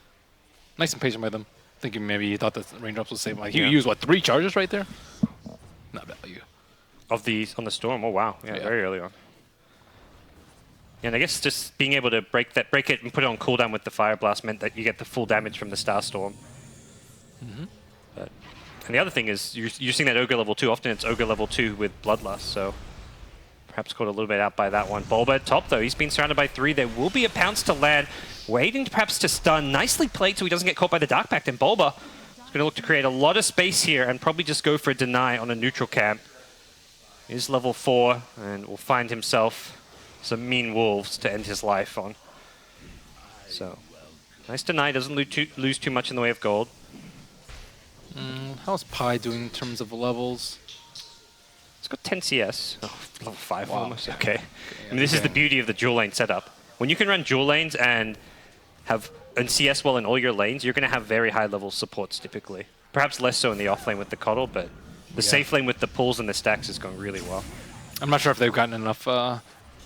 Nice and patient by them. Thinking maybe he thought the raindrops would save. Like he used what, 3 charges right there? Not value. Of the on the Storm. Oh wow. Yeah, very early on. And I guess just being able to break it and put it on cooldown with the Fire Blast meant that you get the full damage from the Starstorm. Mm-hmm. And the other thing is, you're seeing that Ogre level 2. Often it's Ogre level 2 with Bloodlust, so perhaps caught a little bit out by that one. Bulba at top, though. He's been surrounded by 3. There will be a pounce to land. Waiting perhaps to stun. Nicely played so he doesn't get caught by the Dark Pact. And Bulba is going to look to create a lot of space here and probably just go for a deny on a neutral camp. Is level 4 and will find himself some mean wolves to end his life on. So, nice deny, doesn't lose too much in the way of gold. How's Pi doing in terms of levels? It's got 10 CS. Oh, level 5 Wow. almost. Okay. I mean, this is the beauty of the dual lane setup. When you can run dual lanes and CS well in all your lanes, you're going to have very high level supports typically. Perhaps less so in the off lane with the Coddle, but the safe lane with the pulls and the stacks is going really well. I'm not sure if they've gotten enough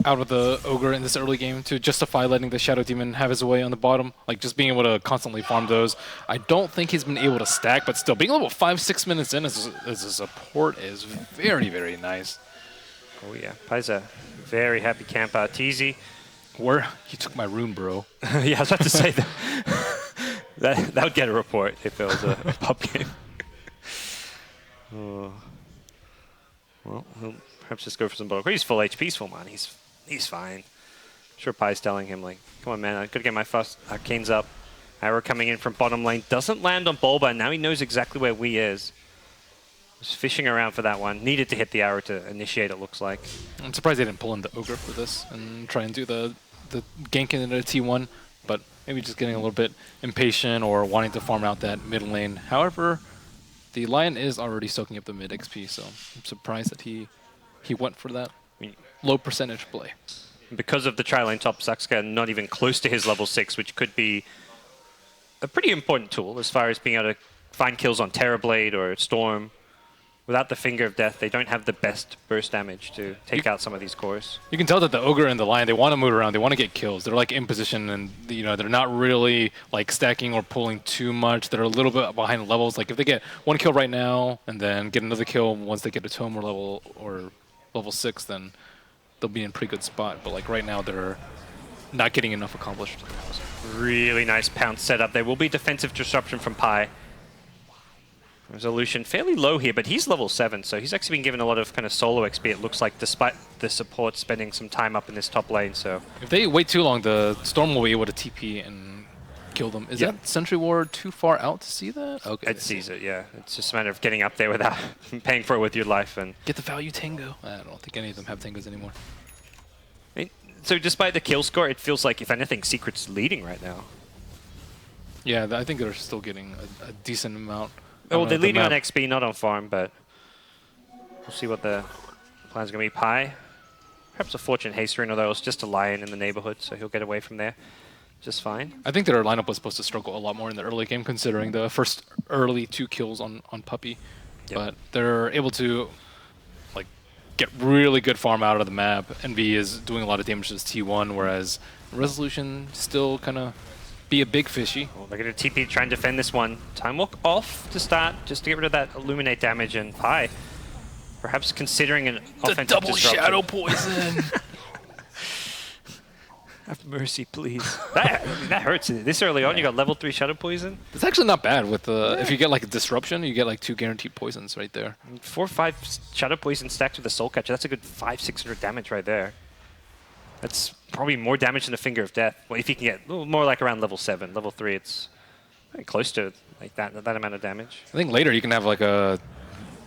out of the Ogre in this early game to justify letting the Shadow Demon have his way on the bottom. Like, just being able to constantly farm those. I don't think he's been able to stack, but still, being level 5-6 minutes in as a support is very, very nice. Oh yeah, Pai's a very happy camp. Arteezy. Where? He took my rune, bro. Yeah, I was about to say that. That would get a report if it was a pub game. Oh. Well, he'll perhaps just go for some bulk. He's full HP, he's full mana. He's fine. I'm sure Pai's telling him, like, come on, man, I gotta get my first arcanes up. Arrow coming in from bottom lane. Doesn't land on Bulba, and now he knows exactly where Wii is. Just fishing around for that one. Needed to hit the arrow to initiate, it looks like. I'm surprised they didn't pull in the Ogre for this and try and do the gank into the T1, but maybe just getting a little bit impatient or wanting to farm out that mid lane. However, the Lion is already soaking up the mid XP, so I'm surprised that he went for that low percentage play. Because of the tri-lane top, Saxka not even close to his level 6, which could be a pretty important tool as far as being able to find kills on Terrorblade or Storm. without the Finger of Death, they don't have the best burst damage to take out some of these cores. You can tell that the Ogre and the Lion, they want to move around. They want to get kills. They're like in position, and they're not really like stacking or pulling too much. They're a little bit behind levels. Like if they get one kill right now and then get another kill once they get a tome or level 6, then they'll be in a pretty good spot. But like right now, they're not getting enough accomplished. Really nice pounce setup. There will be defensive disruption from Pi. Resolution fairly low here, but he's level 7, so he's actually been given a lot of kind of solo XP, it looks like, despite the support spending some time up in this top lane. So if they wait too long, the Storm will be able to TP and kill them. Is that Sentry Ward too far out to see that? Okay. It sees it, yeah. It's just a matter of getting up there without paying for it with your life. And get the value Tango. I don't think any of them have Tangos anymore. So despite the kill score, it feels like, if anything, Secret's leading right now. Yeah, I think they're still getting a decent amount. Well, they're leading on XP, not on farm, but we'll see what the plan's going to be. Pi, perhaps a Fortune Hasterin, although it's just a Lion in the neighborhood, so he'll get away from there just fine. I think their lineup was supposed to struggle a lot more in the early game, considering the first early 2 kills on Puppey. Yep. But they're able to like get really good farm out of the map. Envy is doing a lot of damage to this T1, whereas Resolution still kind of be a big fishy. Well, they're going to TP to try and defend this one. Time walk off to start, just to get rid of that Illuminate damage, and Pi perhaps considering an offensive double disruption. shadow poison. Have mercy, please. that hurts. This early on, you got level 3 shadow poison. It's actually not bad with if you get like a disruption, you get like 2 guaranteed poisons right there. 4 or 5 shadow poison stacked with the soul catcher. That's a good 500-600 damage right there. That's probably more damage than the Finger of Death. Well, if you can get more like around level 7, level 3, it's very close to like that amount of damage. I think later you can have like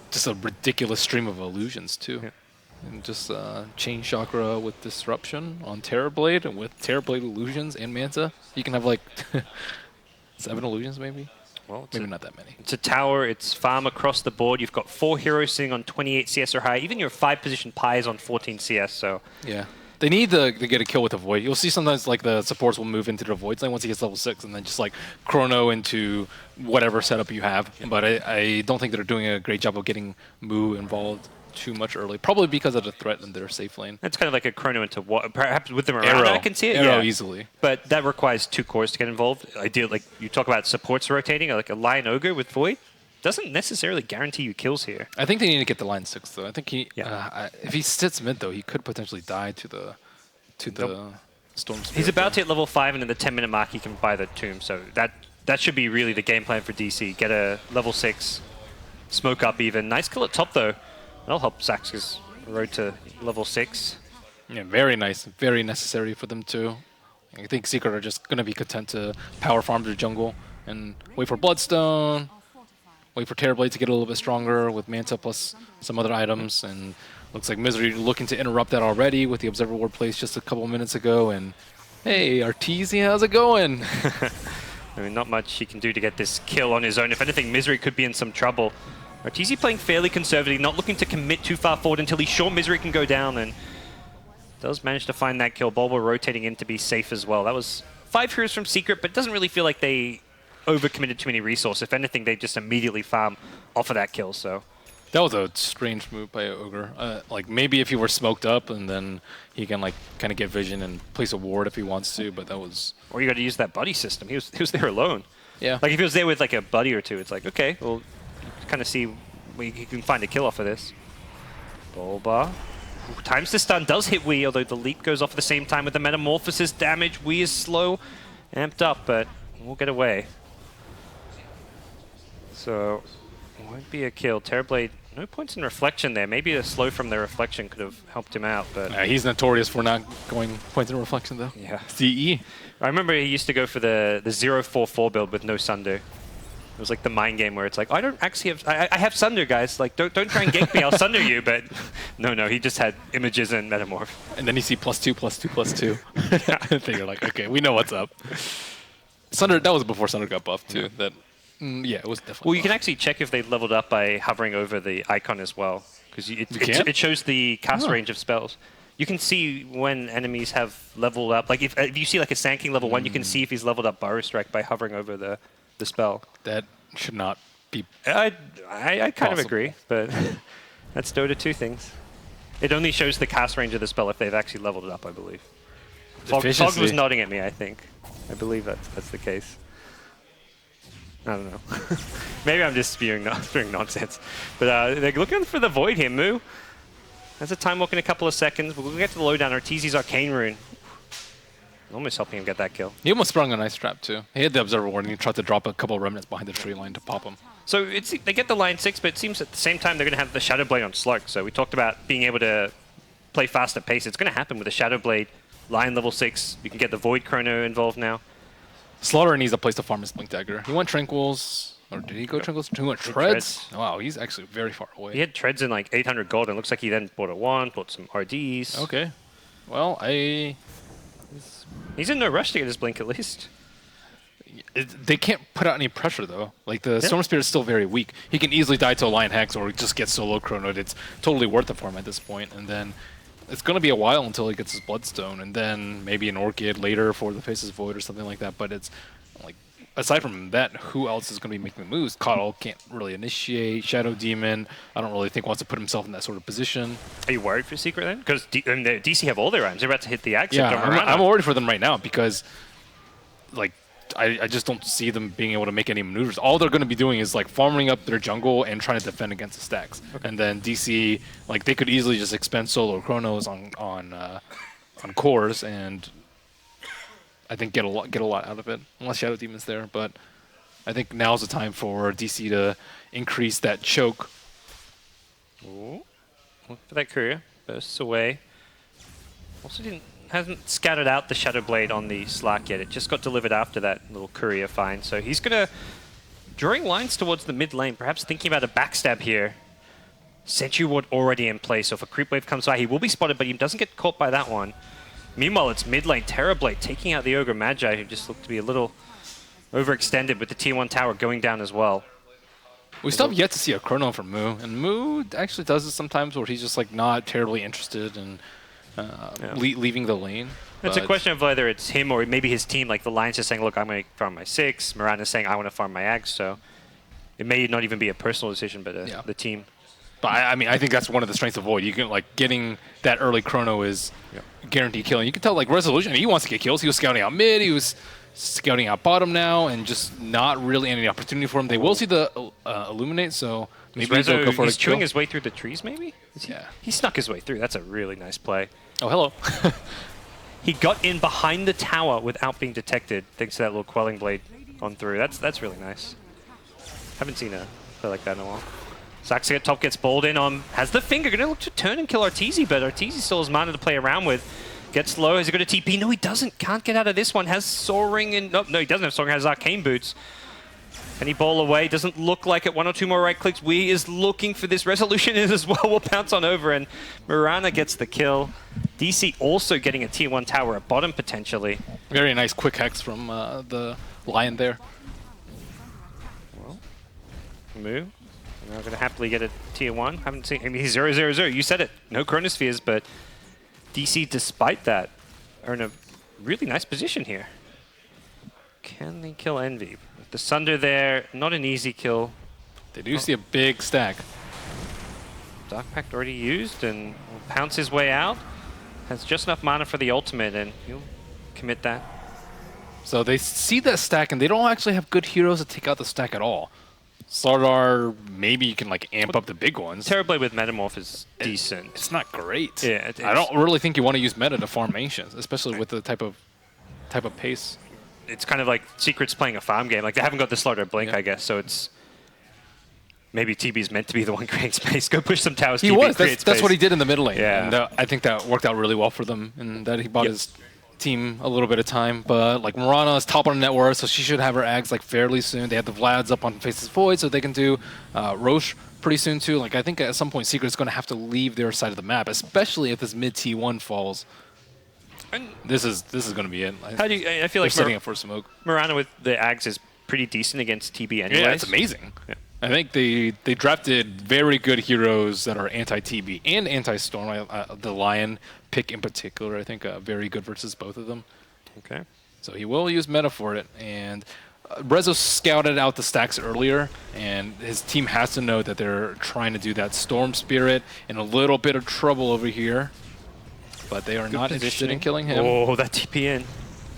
just a ridiculous stream of illusions too. Yeah. And just chain chakra with disruption on Terrorblade, and with Terrorblade illusions and Manta, you can have like 7 illusions maybe. Well, maybe not that many. It's a tower. It's farm across the board. You've got 4 heroes sitting on 28 CS or higher. Even your 5-position Pi is on 14 CS. So yeah. They need to get a kill with a Void. You'll see sometimes like the supports will move into the Void lane once he gets level 6, and then just like chrono into whatever setup you have. Yeah. But I don't think they're doing a great job of getting Moo involved too much early, probably because of the threat in their safe lane. It's kind of like a chrono into what, perhaps with them around. I can see it. Arrow easily. But that requires 2 cores to get involved. Ideal, like you talk about supports rotating, like a Lion Ogre with Void. Doesn't necessarily guarantee you kills here. I think they need to get the line 6 though. I think he, if he sits mid though, he could potentially die to the Storm Spirit. He's about to hit level 5, and in the 10-minute mark he can buy the tomb. So that should be really the game plan for DC. Get a level 6, smoke up even. Nice kill at top though. That'll help Sax's road to level 6. Yeah, very nice, very necessary for them too. I think Secret are just gonna be content to power farm their jungle and wait for Bloodstone. Wait for Terrorblade to get a little bit stronger with Manta plus some other items, and looks like Misery looking to interrupt that already with the Observer Ward placed just a couple minutes ago. And hey, Arteezy, how's it going? I mean, not much he can do to get this kill on his own. If anything, Misery could be in some trouble. Arteezy playing fairly conservative, not looking to commit too far forward until he's sure Misery can go down, and does manage to find that kill. Bulba rotating in to be safe as well. That was 5 heroes from Secret, but it doesn't really feel like they overcommitted too many resources. If anything, they just immediately farm off of that kill. So that was a strange move by Ogre. Like maybe if he were smoked up, and then he can like kind of get vision and place a ward if he wants to. But that was. Or you got to use that buddy system. He was there alone. Yeah. Like if he was there with like a buddy or 2, it's like okay, well, kind of see you can find a kill off of this. Bulba. Times the stun does hit Wii, although the leap goes off at the same time with the Metamorphosis damage. Wii is slow, amped up, but we'll get away. So, it won't be a kill. Terrorblade, no points in reflection there. Maybe a slow from the reflection could have helped him out, but... he's notorious for not going points in reflection, though. Yeah. CE. I remember he used to go for the 0-4-4 build with no Sunder. It was like the mind game where it's like, I don't actually have... I have Sunder, guys. Like, don't try and gank me. I'll Sunder you, but... No, he just had images and Metamorph. And then you see +2, +2, +2. And you're like, okay, we know what's up. Sunder, that was before Sunder got buffed, too. That... yeah, it was definitely. Well, you can actually check if they leveled up by hovering over the icon as well, because it shows the cast range of spells. You can see when enemies have leveled up. Like if you see like a Sand King level 1, you can see if he's leveled up Burrow Strike by hovering over the spell. That should not be. I kind of Possible. agree, but that's Dota 2 things. It only shows the cast range of the spell if they've actually leveled it up, I believe. Fog was Efficiency. nodding at me, I think. I believe that's the case. I don't know. Maybe I'm just spewing nonsense. But they're looking for the Void here, Moo. Has a time walk in a couple of seconds. We'll get to the lowdown. Arteezy's Arcane Rune. Almost helping him get that kill. He almost sprung a nice trap too. He had the Observer Ward and he tried to drop a couple of remnants behind the tree line to pop him. So they get the line 6, but it seems at the same time they're going to have the Shadow Blade on Slug. So we talked about being able to play faster pace. It's going to happen with the Shadow Blade, line level 6. You can get the Void Chrono involved now. Slaughter needs a place to farm his Blink Dagger. He went Tranquils, or did he go Tranquils? He went Treads. Wow, he's actually very far away. He had Treads in like 800 gold, and it looks like he then bought a wand, bought some RDs. Okay. Well, He's in no rush to get his Blink at least. they can't put out any pressure though. Like the Storm Spirit is still very weak. He can easily die to a Lion Hex or just get solo chronoed. It's totally worth it for him at this point. And then it's going to be a while until he gets his Bloodstone, and then maybe an Orchid later for the Faces Void or something like that. But it's like, aside from that, who else is going to be making the moves? Coddle can't really initiate. Shadow Demon, I don't really think wants to put himself in that sort of position. Are you worried for Secret then? Because DC have all their items. They're about to hit the Axe. Yeah, I'm worried for them right now because, like, I just don't see them being able to make any maneuvers. All they're going to be doing is like farming up their jungle and trying to defend against the stacks. Okay. And then DC, like, they could easily just expend solo chronos on cores and I think get a lot out of it, unless Shadow Demon's there. But I think now's the time for DC to increase that choke. Ooh. Look for that courier. Bursts away. Also hasn't scattered out the Shadow Blade on the Slack yet. It just got delivered after that little courier find. So he's going to, drawing lines towards the mid lane, perhaps thinking about a backstab here. Sentry Ward already in place, so if a creep wave comes by, he will be spotted, but he doesn't get caught by that one. Meanwhile, it's mid lane, Terrorblade taking out the Ogre Magi, who just looked to be a little overextended with the Tier 1 tower going down as well. We still have yet to see a chrono from Moo, and Moo actually does this sometimes where he's just like not terribly interested in leaving the lane. It's a question of whether it's him or maybe his team. Like the Lions just saying, look, I'm going to farm my 6. Mirana's saying, I want to farm my Ags. So it may not even be a personal decision, but the team. But I mean, I think that's one of the strengths of Void. You can, like, getting that early chrono is guaranteed killing. You can tell, like, Resolution, he wants to get kills. He was scouting out mid, he was scouting out bottom now, and just not really any opportunity for him. They will see the Illuminate, so maybe they'll go for he's a chewing kill. his way through the trees, maybe? He snuck his way through. That's a really nice play. Oh, hello. He got in behind the tower without being detected, thanks to that little Quelling Blade on through. That's really nice. Haven't seen a play like that in a while. Saxi at top gets balled in on, has the finger, going to look to turn and kill Arteezy, but Arteezy still has mana to play around with. Gets low, has he got a TP? No, he doesn't. Can't get out of this one. Has Soaring and... No, he doesn't have Soaring, has Arcane Boots. Can he ball away? Doesn't look like it. 1 or 2 more right clicks. Wee is looking for this. Resolution is as well. Will pounce on over, and Mirana gets the kill. DC also getting a Tier 1 tower at bottom, potentially. Very nice quick hex from the Lion there. Well, Moo. Now going to happily get a Tier 1. Haven't seen... I mean, he's 0-0-0. You said it. No Chronospheres, but DC, despite that, are in a really nice position here. Can they kill Envy? With the Sunder there, not an easy kill. They do see a big stack. Dark Pact already used and will pounce his way out. Has just enough mana for the ultimate, and he'll commit that. So they see that stack, and they don't actually have good heroes to take out the stack at all. Slardar, maybe you can like amp up the big ones. Terrorblade with Metamorph is decent. It's not great. Yeah, I don't really think you want to use meta to farm Ancients, especially with the type of pace. It's kind of like Secret's playing a farm game. Like they haven't got the Slaughter Blink, I guess. So it's maybe TB's meant to be the one creating space. Go push some towers. He TB, was. create That's space. what he did in the middle lane. Yeah. And I think that worked out really well for them, and that he bought his team a little bit of time. But like Mirana is top on net worth, so she should have her Ags like fairly soon. They have the Vlads up on Faces Void, so they can do Roche pretty soon too. Like I think at some point Secret's going to have to leave their side of the map, especially if this mid T1 falls. And This is going to be it. how do you? I feel They're like setting up for smoke. Mirana with the Ags is pretty decent against TB anyway. Yeah, it's amazing. Yeah. I think they drafted very good heroes that are anti-TB and anti-Storm. The Lion pick in particular, I think, very good versus both of them. Okay. So he will use meta for it. And Rezo scouted out the stacks earlier, and his team has to know that they're trying to do that. Storm Spirit in a little bit of trouble over here, but they are not interested in killing him. Oh, that TP in.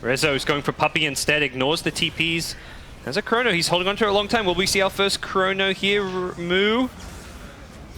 Rezo is going for Puppy instead, ignores the TPs. There's a Chrono. He's holding on to it a long time. Will we see our first Chrono here? Moo.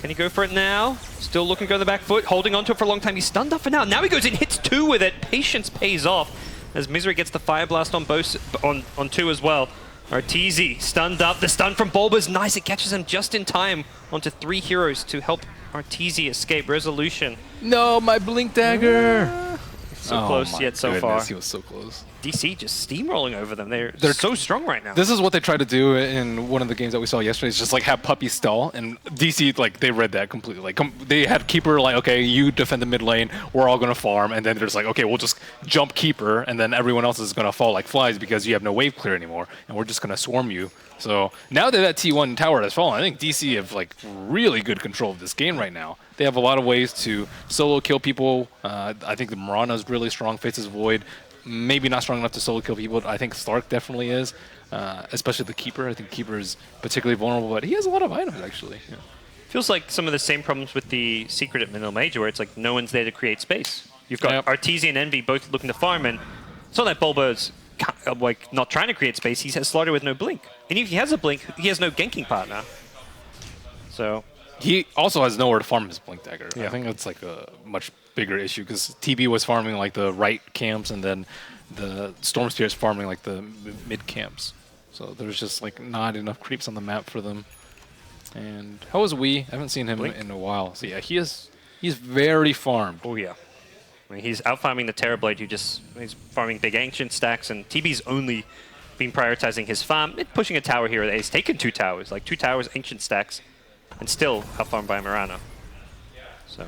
Can he go for it now? Still looking to go on the back foot, holding on to it for a long time. He's stunned up for now. Now he goes in, hits 2 with it. Patience pays off as Misery gets the Fire Blast on both on 2 as well. Arteezy stunned up. The stun from Bulba's nice. It catches him just in time onto 3 heroes to help Arteezy escape. Resolution. No, my Blink Dagger! So close yet so far. He was so close. DC just steamrolling over them. They're so strong right now. This is what they tried to do in one of the games that we saw yesterday. Is just like have Puppy stall, and DC like they read that completely. Like they had Keeper like, okay, you defend the mid lane, we're all gonna farm, and then they're just like, okay, we'll just jump Keeper, and then everyone else is gonna fall like flies because you have no wave clear anymore, and we're just gonna swarm you. So now that that T1 tower has fallen, I think DC have like really good control of this game right now. They have a lot of ways to solo kill people. I think the Mirana is really strong. Faces Void, maybe not strong enough to solo kill people. I think Stark definitely is, especially the Keeper. I think Keeper is particularly vulnerable, but he has a lot of items actually. Yeah. Feels like some of the same problems with the Secret at Middle Major, where it's like no one's there to create space. You've got Arteezy and Envy both looking to farm, and it's not that Bulba's like not trying to create space. He has Slaughter with no Blink, and if he has a Blink, he has no ganking partner. So he also has nowhere to farm his Blink Dagger. Yeah. I think that's like a much bigger issue because TB was farming like the right camps, and then the Storm Spirit's farming like the mid camps. So there's just like not enough creeps on the map for them. And how is Wii? I haven't seen him in a while. So yeah, he's very farmed. Oh yeah. I mean, he's out farming the Terrorblade, he's farming big ancient stacks, and TB's only been prioritizing his farm, pushing a tower here. He's taken 2 towers, like 2 towers, ancient stacks, and still out farmed by Mirana. So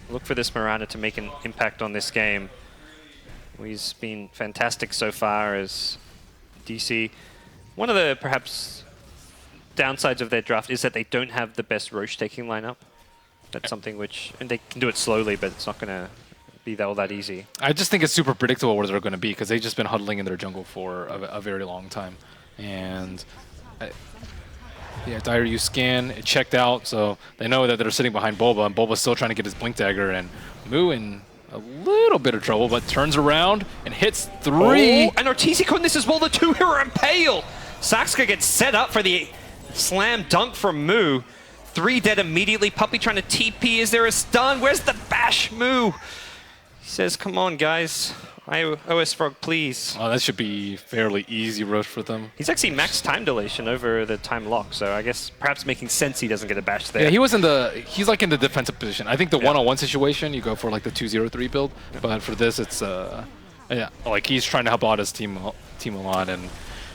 look for this Mirana to make an impact on this game. He's been fantastic so far as DC. One of the perhaps downsides of their draft is that they don't have the best Roche taking lineup. That's something which, and they can do it slowly, but it's not going to be all that easy. I just think it's super predictable where they're going to be because they've just been huddling in their jungle for a very long time. And yeah, Dire use scan, it checked out, so they know that they're sitting behind Bulba, and Bulba's still trying to get his Blink Dagger, and Moo in a little bit of trouble, but turns around and hits 3. Oh, and Arteezy caught this as well, the 2-hero Impale! Saxka gets set up for the slam dunk from Moo. 3 dead immediately. Puppy trying to TP. Is there a stun? Where's the bash? Moo. He says, come on, guys. OS Frog, please. Oh, that should be fairly easy roast for them. He's actually max time dilation over the time lock, so I guess perhaps making sense he doesn't get a bash there. Yeah, he's like in the defensive position. I think the one-on-one situation, you go for like the 2-0-3 build, but for this, it's yeah, like he's trying to help out his team a lot, and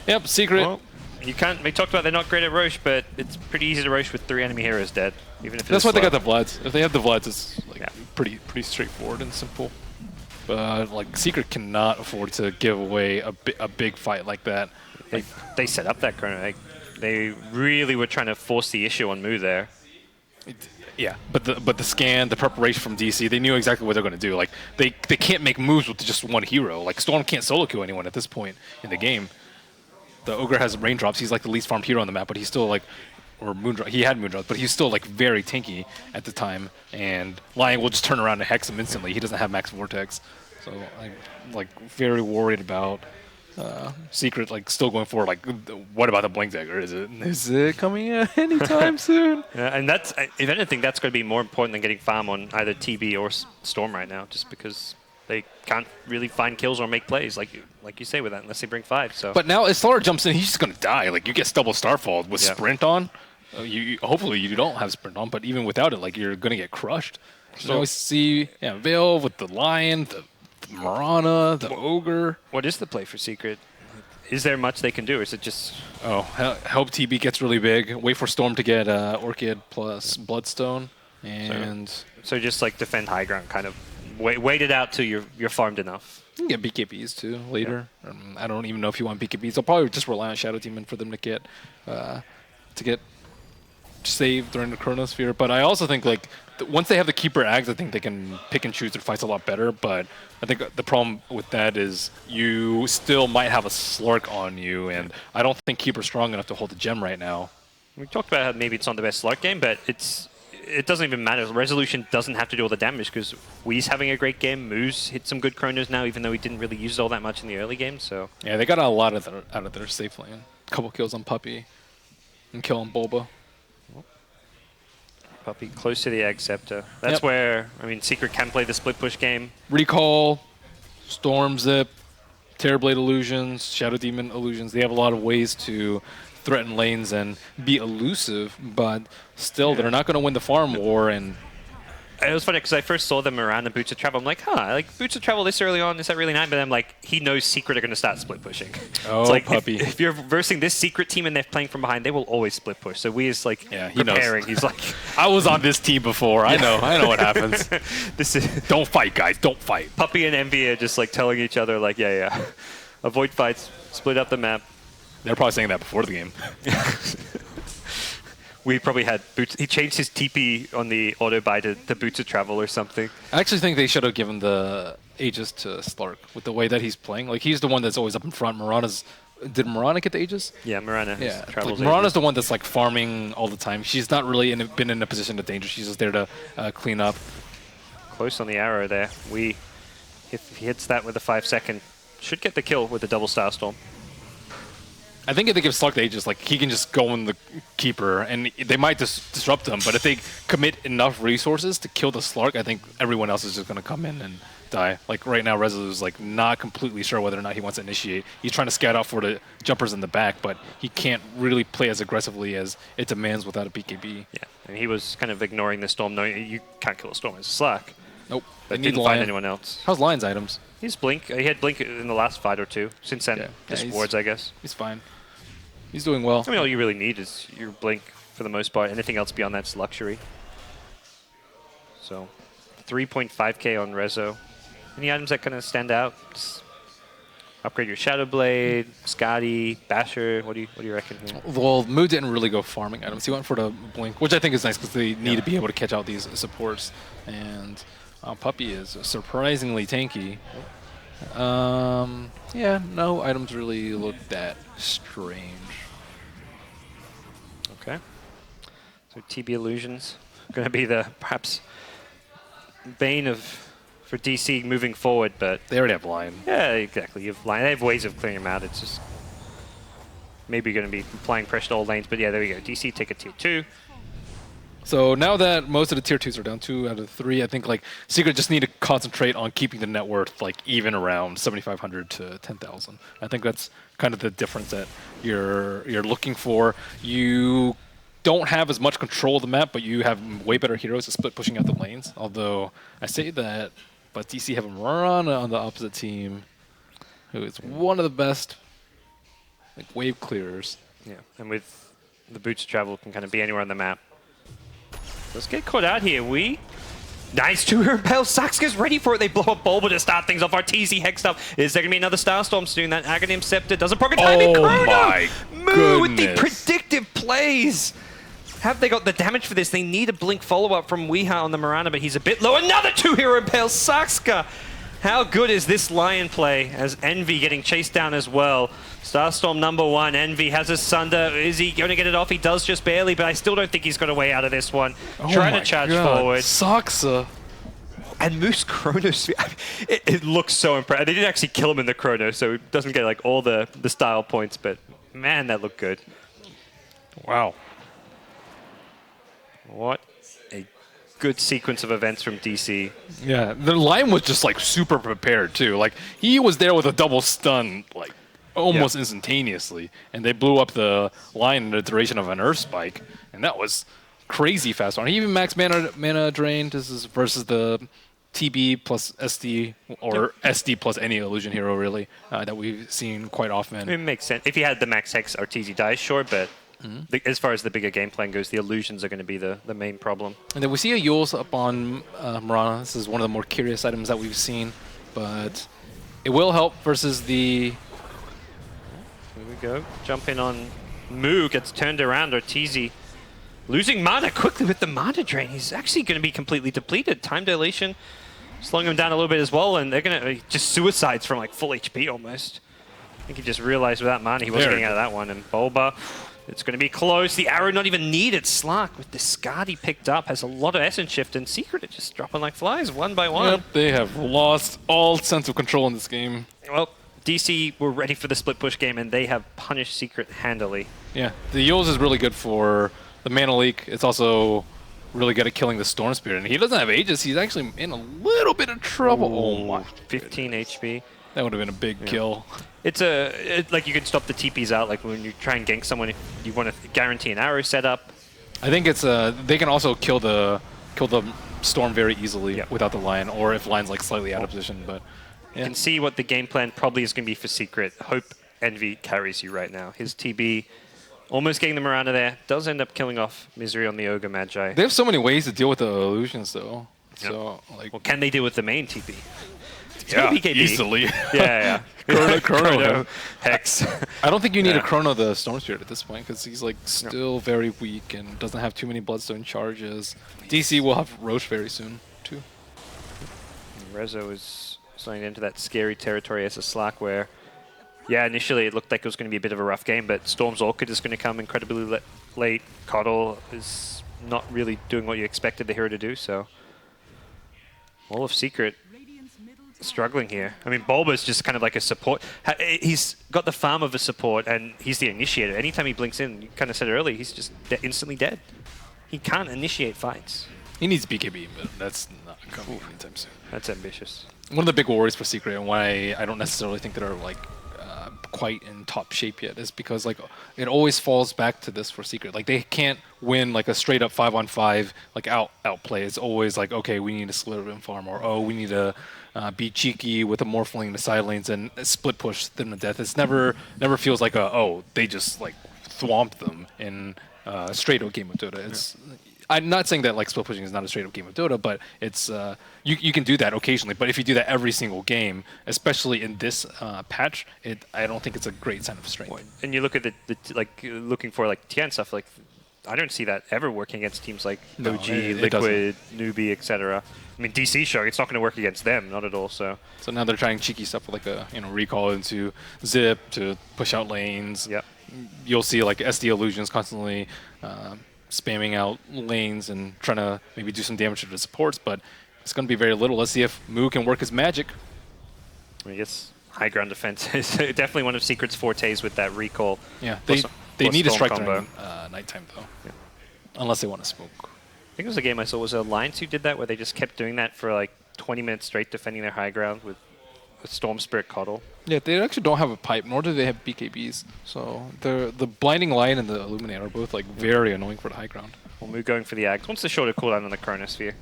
yep, Secret. Well, you can't. We talked about they're not great at Roche, but it's pretty easy to Roche with 3 enemy heroes dead, even if that's why slow. they got the Vlads. If they have the Vlads, it's like pretty straightforward and simple. But like Secret cannot afford to give away a big fight like that. They set up that Chrono. They really were trying to force the issue on Moo there. Yeah, but the scan, the preparation from DC, they knew exactly what they're going to do. Like they can't make moves with just one hero. Like Storm can't solo kill anyone at this point in the game. The Ogre has raindrops. He's like the least farmed hero on the map, but he's still like, or Moondrop. He had Moondrops, but he's still like very tanky at the time. And Lion will just turn around and hex him instantly. He doesn't have max Vortex, so I'm like very worried about Secret like still going forward. Like, what about the Blink Dagger? Is it coming anytime soon? Yeah, and that's, if anything, that's going to be more important than getting farm on either TB or Storm right now, just because they can't really find kills or make plays, like you say, with that, unless they bring 5. So. But now, if Slaughter jumps in, he's just going to die. Like, you get double Starfall with Sprint on. Hopefully, you don't have Sprint on, but even without it, like, you're going to get crushed. So you always see Veil with the Lion, the Mirana, the Ogre. What is the play for Secret? Is there much they can do, or is it just... Oh, hope TB gets really big. Wait for Storm to get Orchid plus Bloodstone. And so just, like, defend high ground, kind of. Wait it out till you're farmed enough. You can get BKBs too later. Yeah. I don't even know if you want BKBs. I'll probably just rely on Shadow Demon for them to get saved during the Chronosphere. But I also think like once they have the keeper ags, I think they can pick and choose their fights a lot better. But I think the problem with that is you still might have a Slark on you, and I don't think keeper's strong enough to hold the gem right now. We talked about how maybe it's not the best Slark game, but it doesn't even matter. Resolution doesn't have to do all the damage because Wee's having a great game. Moose hit some good chronos now, even though he didn't really use it all that much in the early game. So yeah, they got a lot out of their safe lane. A couple kills on Puppy and kill on Bulba. Puppy close to the Egg Scepter. That's where, I mean, Secret can play the split push game. Recall, Storm Zip, Terrorblade illusions, Shadow Demon illusions. They have a lot of ways to threaten lanes and be elusive, but still, they're not going to win the farm war. And it was funny because I first saw them around the Boots of Travel. I'm like, like Boots of Travel this early on, is that really nice? But then I'm like, he knows Secret are going to start split pushing. Oh, it's like Puppy. If you're versing this Secret team and they're playing from behind, they will always split push. So we is like he preparing. knows. He's like, I was on this team before. I know what happens. this is Don't fight, guys. Don't fight. Puppy and Envy are just like telling each other like, avoid fights, split up the map. They're probably saying that before the game. We probably had Boots. He changed his TP on the auto buy to the Boots of Travel or something. I actually think they should have given the Aegis to Slark with the way that he's playing. Like, he's the one that's always up in front. Did Mirana get the Aegis? Yeah, Mirana. Yeah, Travels like, Mirana's Aegis. the one that's like farming all the time. She's not really been in a position of danger. She's just there to clean up. Close on the arrow there. If he hits that with a 5-second, should get the kill with the double Starstorm. I think if they give Slark the Aegis, like, he can just go in the Keeper, and they might disrupt him, but if they commit enough resources to kill the Slark, I think everyone else is just going to come in and die. Like, right now, Resolu's, like, not completely sure whether or not he wants to initiate. He's trying to scout out for the jumpers in the back, but he can't really play as aggressively as it demands without a BKB. Yeah, and he was kind of ignoring the Storm, knowing you can't kill a Storm as a Slark. Nope. But They didn't need find Lion. anyone else. How's Lion's items? He's Blink. He had Blink in the last fight or two. Since then, just he's- wards, I guess. He's fine. He's doing well. I mean, all you really need is your Blink for the most part. Anything else beyond that's luxury. So, 3.5k on Rezo. Any items that kind of stand out? Just upgrade your Shadow Blade, Scotty, Basher. What do you reckon here? Well, Moo didn't really go farming items. He went for the Blink, which I think is nice because they need to be able to catch out these supports. And Puppy is surprisingly tanky. Yeah, no items really look that strange. Okay. So TB Illusions going to be the perhaps bane for DC moving forward, but They already have Lion. yeah, exactly. They have ways of clearing them out. It's just maybe going to be applying pressure to all lanes, but yeah, there we go. DC take a tier 2. So now that most of the tier 2s are down 2 out of 3, I think like Secret just need to concentrate on keeping the net worth like even around 7,500 to 10,000. I think that's kind of the difference that you're looking for. You don't have as much control of the map, but you have way better heroes to split pushing out the lanes. Although I say that, but DC have a Mirana on the opposite team, who is one of the best like wave clearers. Yeah, and with the Boots of Travel can kind of be anywhere on the map. Let's get caught out here. Nice 2 Impale. Saxka's ready for it. They blow up Bulba to start things off. Arteezy Hex stuff. Is there going to be another Starstorm soon? That Aghanim Scepter doesn't proc a timing. Oh Chrono! my Moo with the goodness. predictive plays. Have they got the damage for this? They need a Blink follow-up from Weeha on the Mirana, but he's a bit low. Another 2 Impale. Saxka. How good is this Lion play as Envy getting chased down as well? Starstorm #1. Envy has his Sunder. Is he going to get it off? He does just barely, but I still don't think he's got a way out of this one. Trying to charge forward. Saxa. And Moose Chronos, it looks so impressive. They didn't actually kill him in the Chrono, so it doesn't get like all the style points, but man, that looked good. Wow. What a good sequence of events from DC. Yeah, the Lion was just like super prepared too. Like he was there with a double stun, like almost instantaneously, and they blew up the Lion in the duration of an Earth Spike, and that was crazy fast on. He even max mana drained. This is versus the TB plus SD or SD plus any illusion hero really that we've seen quite often. It makes sense. If you had the max Hex Arteezy dies, sure, but as far as the bigger game plan goes, the illusions are going to be the main problem. And then we see a Yules up on Mirana. This is one of the more curious items that we've seen, but it will help versus the... Here we go. Jump in on Moo, gets turned around. Arteezy losing mana quickly with the mana drain. He's actually going to be completely depleted. Time dilation slowing him down a little bit as well, and they're going to just suicides from like full HP almost. I think he just realized without mana he wasn't getting out of that one. And Bulba, it's going to be close. The arrow not even needed. Slark with the Skadi picked up has a lot of essence shift, and Secret are just dropping like flies one by one. Yep, they have lost all sense of control in this game. Well, DC were ready for the split push game, and they have punished Secret handily. Yeah, the Eul's is really good for the mana leak. It's also really good at killing the Storm Spirit, and he doesn't have Aegis. He's actually in a little bit of trouble. Oh my! 15 HP. That would have been a big kill. It's like you can stop the TPs out. Like when you try and gank someone, if you want to guarantee an arrow setup. I think it's they can also kill the Storm very easily without the Lion, or if Lion's like slightly out of position. But you can see what the game plan probably is going to be for Secret. Hope Envy carries you right now. His TB almost getting them around to there. Does end up killing off Misery on the Ogre Magi. They have so many ways to deal with the illusions, though. So, like, well, can they deal with the main TP? Yeah, BKB. easily. Yeah. Chrono. Hex. I don't think you need to Chrono the Storm Spirit at this point, because he's like still very weak and doesn't have too many Bloodstone charges. DC will have Roche very soon, too. Rezo is sliding into that scary territory as a Slack where, yeah, initially it looked like it was going to be a bit of a rough game, but Storm's Orchid is going to come incredibly late. Coddle is not really doing what you expected the hero to do, so all of Secret struggling here. I mean, Bulba's just kind of like a support. He's got the farm of a support, and he's the initiator. Anytime he blinks in, you kind of said it earlier, he's just instantly dead. He can't initiate fights. He needs BKB, but that's not coming anytime soon. That's ambitious. One of the big worries for Secret, and why I don't necessarily think that are like quite in top shape yet, is because like it always falls back to this for Secret. Like they can't win like a straight up 5-on-5 like outplay. It's always like, okay, we need to split and farm, or oh, we need to be cheeky with a Morphling in the side lanes and split push them to death. It's never feels like they just like thwomped them in a straight up game of Dota. It's I'm not saying that like split pushing is not a straight up game of Dota, but it's you can do that occasionally. But if you do that every single game, especially in this patch, I don't think it's a great sign of strength. And you look at the like looking for like Tian stuff, like I don't see that ever working against teams like OG, Liquid, Newbie, etc. I mean, DC show, it's not going to work against them, not at all. So now they're trying cheeky stuff with like a recall into Zip to push out lanes. Yep. You'll see like SD Illusions constantly spamming out lanes and trying to maybe do some damage to the supports, but it's going to be very little. Let's see if Moo can work his magic. I guess high ground defense is definitely one of Secret's fortes with that recall. Yeah, they need to strike combo. during nighttime though, unless they want to smoke. I think it was a game I saw was Alliance who did that, where they just kept doing that for like 20 minutes straight, defending their high ground with Storm Spirit Coddle. Yeah, they actually don't have a pipe, nor do they have BKBs. So the Blinding Light and the Illuminate are both like very annoying for the high ground. Well, Moo going for the Ags. Wants the shorter cooldown on the Chronosphere.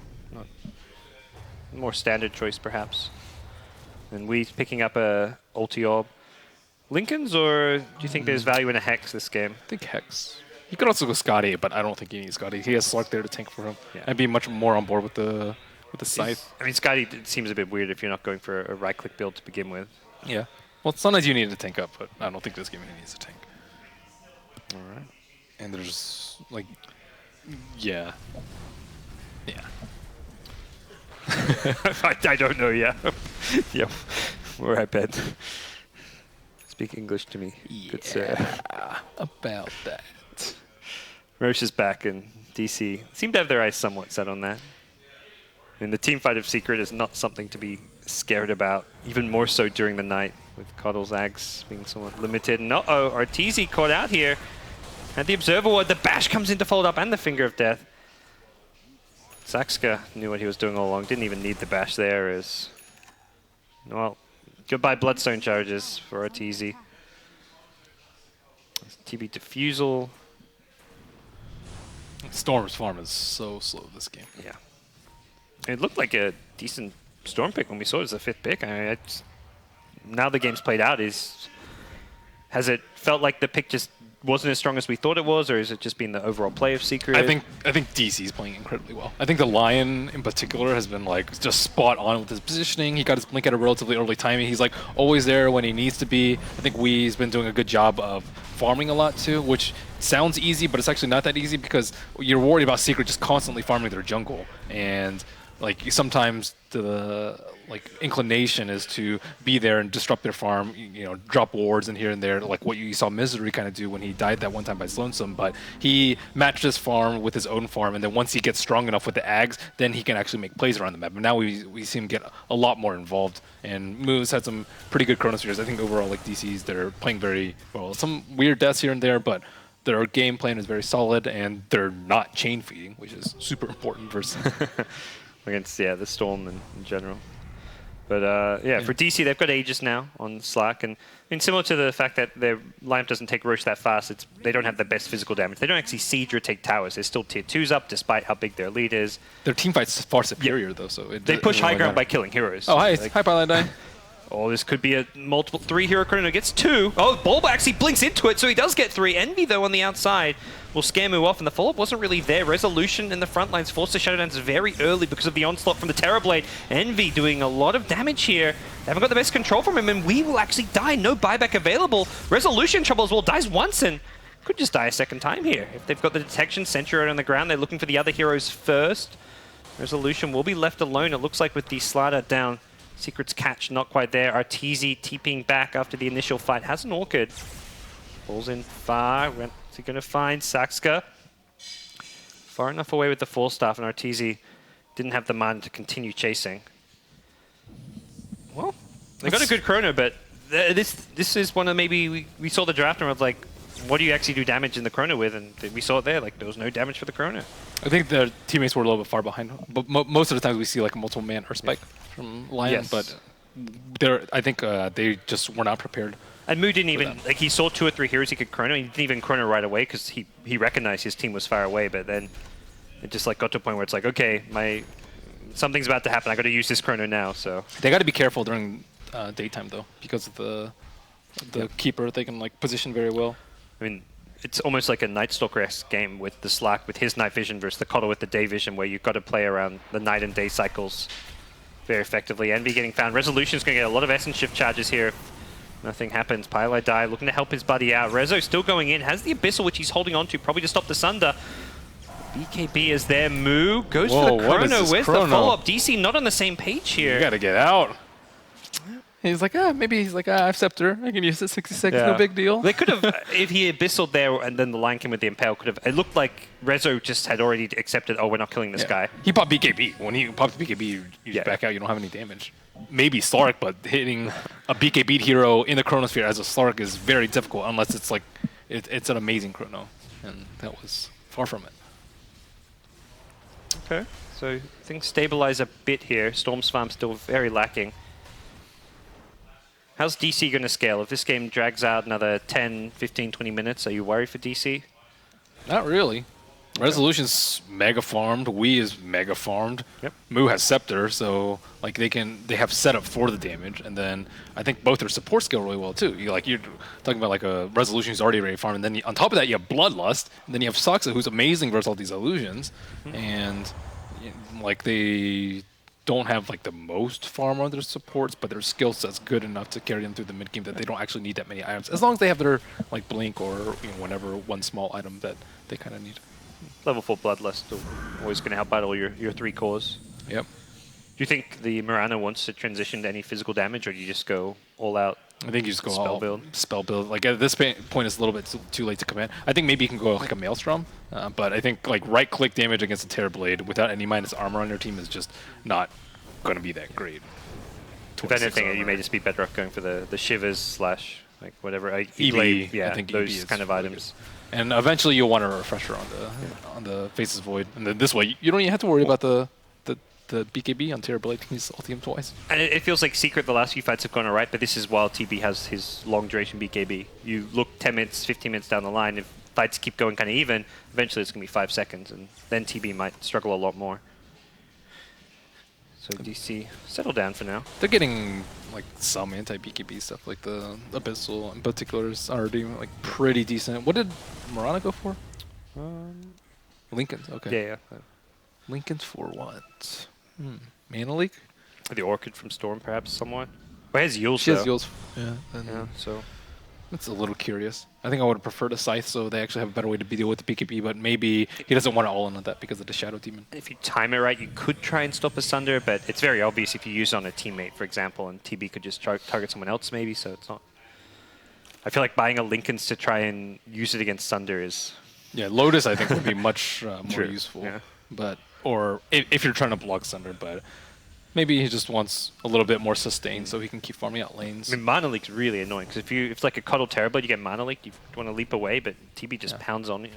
More standard choice, perhaps. And we picking up a Ulti Orb. Lincoln's, or do you think there's value in a Hex this game? I think Hex. He could also go Scotty, but I don't think he needs Scotty. He has Slark there to tank for him. Yeah. I'd be much more on board with the Scythe. I mean, Scotty seems a bit weird if you're not going for a right-click build to begin with. Yeah. Well, sometimes you need to tank up, but I don't think this game he needs to tank. All right. And there's, like, yeah. I don't know, yeah. Yep. We're at bed. Speak English to me. Yeah, good sir. About that. Roche is back, and DC seem to have their eyes somewhat set on that. And the team fight of Secret is not something to be scared about, even more so during the night, with Coddle's Ags being somewhat limited. And uh-oh, Arteezy caught out here. And the Observer Ward, the Bash comes in to fold up, and the Finger of Death. Saxka knew what he was doing all along, didn't even need the Bash there. Well, goodbye Bloodstone charges for Arteezy. TB Diffusal. Storm's farm is so slow this game. Yeah. It looked like a decent Storm pick when we saw it as a 5th pick. I mean, now the game's played out, has it felt like the pick just wasn't as strong as we thought it was, or has it just been the overall play of Secret? I think DC's playing incredibly well. I think the Lion in particular has been like just spot on with his positioning. He got his blink at a relatively early timing. He's like always there when he needs to be. I think Wee's been doing a good job of farming a lot too, which sounds easy, but it's actually not that easy because you're worried about Secret just constantly farming their jungle, and like sometimes the inclination is to be there and disrupt their farm, drop wards in here and there, like what you saw Misery kind of do when he died that one time by Sloansome. But he matched his farm with his own farm, and then once he gets strong enough with the Ags, then he can actually make plays around the map. And now we see him get a lot more involved. And Moose had some pretty good Chronospheres. I think overall, like DCs, they're playing very well. Some weird deaths here and there, but their game plan is very solid, and they're not chain feeding, which is super important versus against the Storm in general. But for DC, they've got Aegis now on Slack, and similar to the fact that their lineup doesn't take Roche that fast, they don't have the best physical damage. They don't actually siege or take towers. They're still tier 2s up, despite how big their lead is. Their team fight's far superior, though. So they push high ground by killing heroes. Oh, hi, hi, Paladin. Oh, this could be a multiple 3-hero chrono. Gets 2. Oh, Bulba actually blinks into it, so he does get 3. Envy, though, on the outside will scare Mu off, and the follow-up wasn't really there. Resolution in the front lines forced the Shadowdowns very early because of the onslaught from the Terrorblade. Envy doing a lot of damage here. They haven't got the best control from him, and we will actually die. No buyback available. Resolution trouble as well. Dies once and could just die a second time here. If they've got the detection, Sentry out on the ground, they're looking for the other heroes first. Resolution will be left alone, it looks like, with the Slider down. Secret's catch not quite there. Arteezy TPing back after the initial fight. Has an Orchid. Falls in far. Where's he going to find Saxka? Far enough away with the Falstaff, and Arteezy didn't have the mind to continue chasing. Well, they got a good chrono, but this is one of maybe we saw the draft and was like, what do you actually do damage in the chrono with? And we saw it there, like there was no damage for the chrono. I think their teammates were a little bit far behind, but most of the times we see like a multiple man or spike from Lion, but I think they just were not prepared. And Mu didn't even, like he saw 2 or 3 heroes he could chrono, he didn't even chrono right away because he recognized his team was far away, but then it just like got to a point where it's like, okay, something's about to happen, I got to use this chrono now, so. They got to be careful during daytime though, because of the keeper, they can like position very well. I mean, it's almost like a Night Stalker-esque game with the Slack, with his night vision versus the Coddle with the day vision, where you've got to play around the night and day cycles very effectively. Envy getting found. Resolution's going to get a lot of essence shift charges here if nothing happens. Pylo die, looking to help his buddy out. Rezo still going in, has the Abyssal, which he's holding on to, probably to stop the Sunder. BKB is there. Mu goes for the chrono. Where's the follow-up? DC not on the same page here. You got to get out. He's like, maybe he's like, I have Scepter. I can use it 66, no big deal. They could have, if he Abyssal there and then the line came with the Impale, could have, it looked like Rezo just had already accepted, oh, we're not killing this guy. He popped BKB. When he pops BKB, you back out, you don't have any damage. Maybe Slark, but hitting a BKB hero in the Chronosphere as a Slark is very difficult unless it's like, it's an amazing chrono. And that was far from it. Okay, so things stabilize a bit here. Storm's farm still very lacking. How's DC going to scale? If this game drags out another 10, 15, 20 minutes, are you worried for DC? Not really. Resolution's mega farmed. Wii is mega farmed. Yep. Mu has Scepter, so like they have setup for the damage, and then I think both their support scale really well too. You're talking about like a Resolution who's already ready farmed, and then on top of that you have Bloodlust, and then you have Saksa who's amazing versus all these illusions, and like they don't have like the most farm on their supports, but their skill set's good enough to carry them through the mid game that they don't actually need that many items, as long as they have their like blink or whatever one small item that they kind of need. Level 4 Bloodlust always going to help out all your 3 cores. Yep. Do you think the Mirana wants to transition to any physical damage, or do you just go all out? I think you just go spell build. Spell build. Like at this point, it's a little bit too late to command. I think maybe you can go like a Maelstrom, but I think like right-click damage against a Terrorblade without any minus armor on your team is just not going to be that great. If anything, you may just be better off going for the Shivers / like whatever. EB, yeah, I think those kind of items. And eventually you'll want a refresher on the Faces Void, and then this way you don't even have to worry about the BKB on Terrorblade. You can use ulti him twice. And it feels like Secret, the last few fights have gone alright, but this is while TB has his long duration BKB. You look 10 minutes, 15 minutes down the line, if fights keep going kind of even, eventually it's going to be 5 seconds, and then TB might struggle a lot more. So DC, settle down for now. They're getting like some anti-BKB stuff, like the Abyssal in particular is already like pretty decent. What did Mirana go for? Lincoln's, okay. Yeah. Lincoln's for what? Mana Leak? The Orchid from Storm, perhaps, somewhat. Well, he has Yules, She has Yules. Yeah. Yeah, so... That's a little curious. I think I would prefer the Scythe, so they actually have a better way to deal with the BKB, but maybe he doesn't want to all-in on that because of the Shadow Demon. If you time it right, you could try and stop a Sunder, but it's very obvious if you use it on a teammate, for example, and TB could just target someone else maybe, so it's not... I feel like buying a Linken's to try and use it against Sunder is... Yeah, Lotus I think would be much more useful. Yeah. But or if you're trying to block Sunder, but maybe he just wants a little bit more sustain so he can keep farming out lanes. I mean, Mana Leak's really annoying, because if it's like a Cuddle Terrorblade, you get Mana Leak, you want to leap away, but TB just pounds onto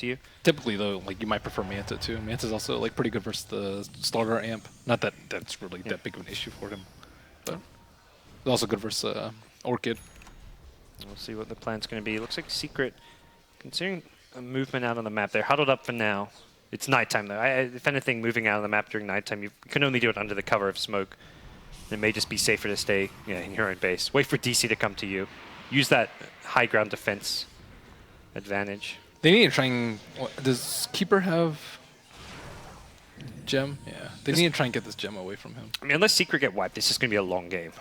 you. Typically, though, like you might prefer Manta too. Manta's also like pretty good versus the Slaughter Amp. Not that that's really that big of an issue for him, but it's also good versus Orchid. We'll see what the plan's going to be. It looks like Secret, considering a movement out on the map, they're huddled up for now. It's nighttime though. If anything, moving out of the map during nighttime, you can only do it under the cover of smoke. It may just be safer to stay in your own base. Wait for DC to come to you. Use that high ground defense advantage. They need to try and... Does Keeper have gem? Yeah. They need to try and get this gem away from him. I mean, unless Secret get wiped, this is going to be a long game.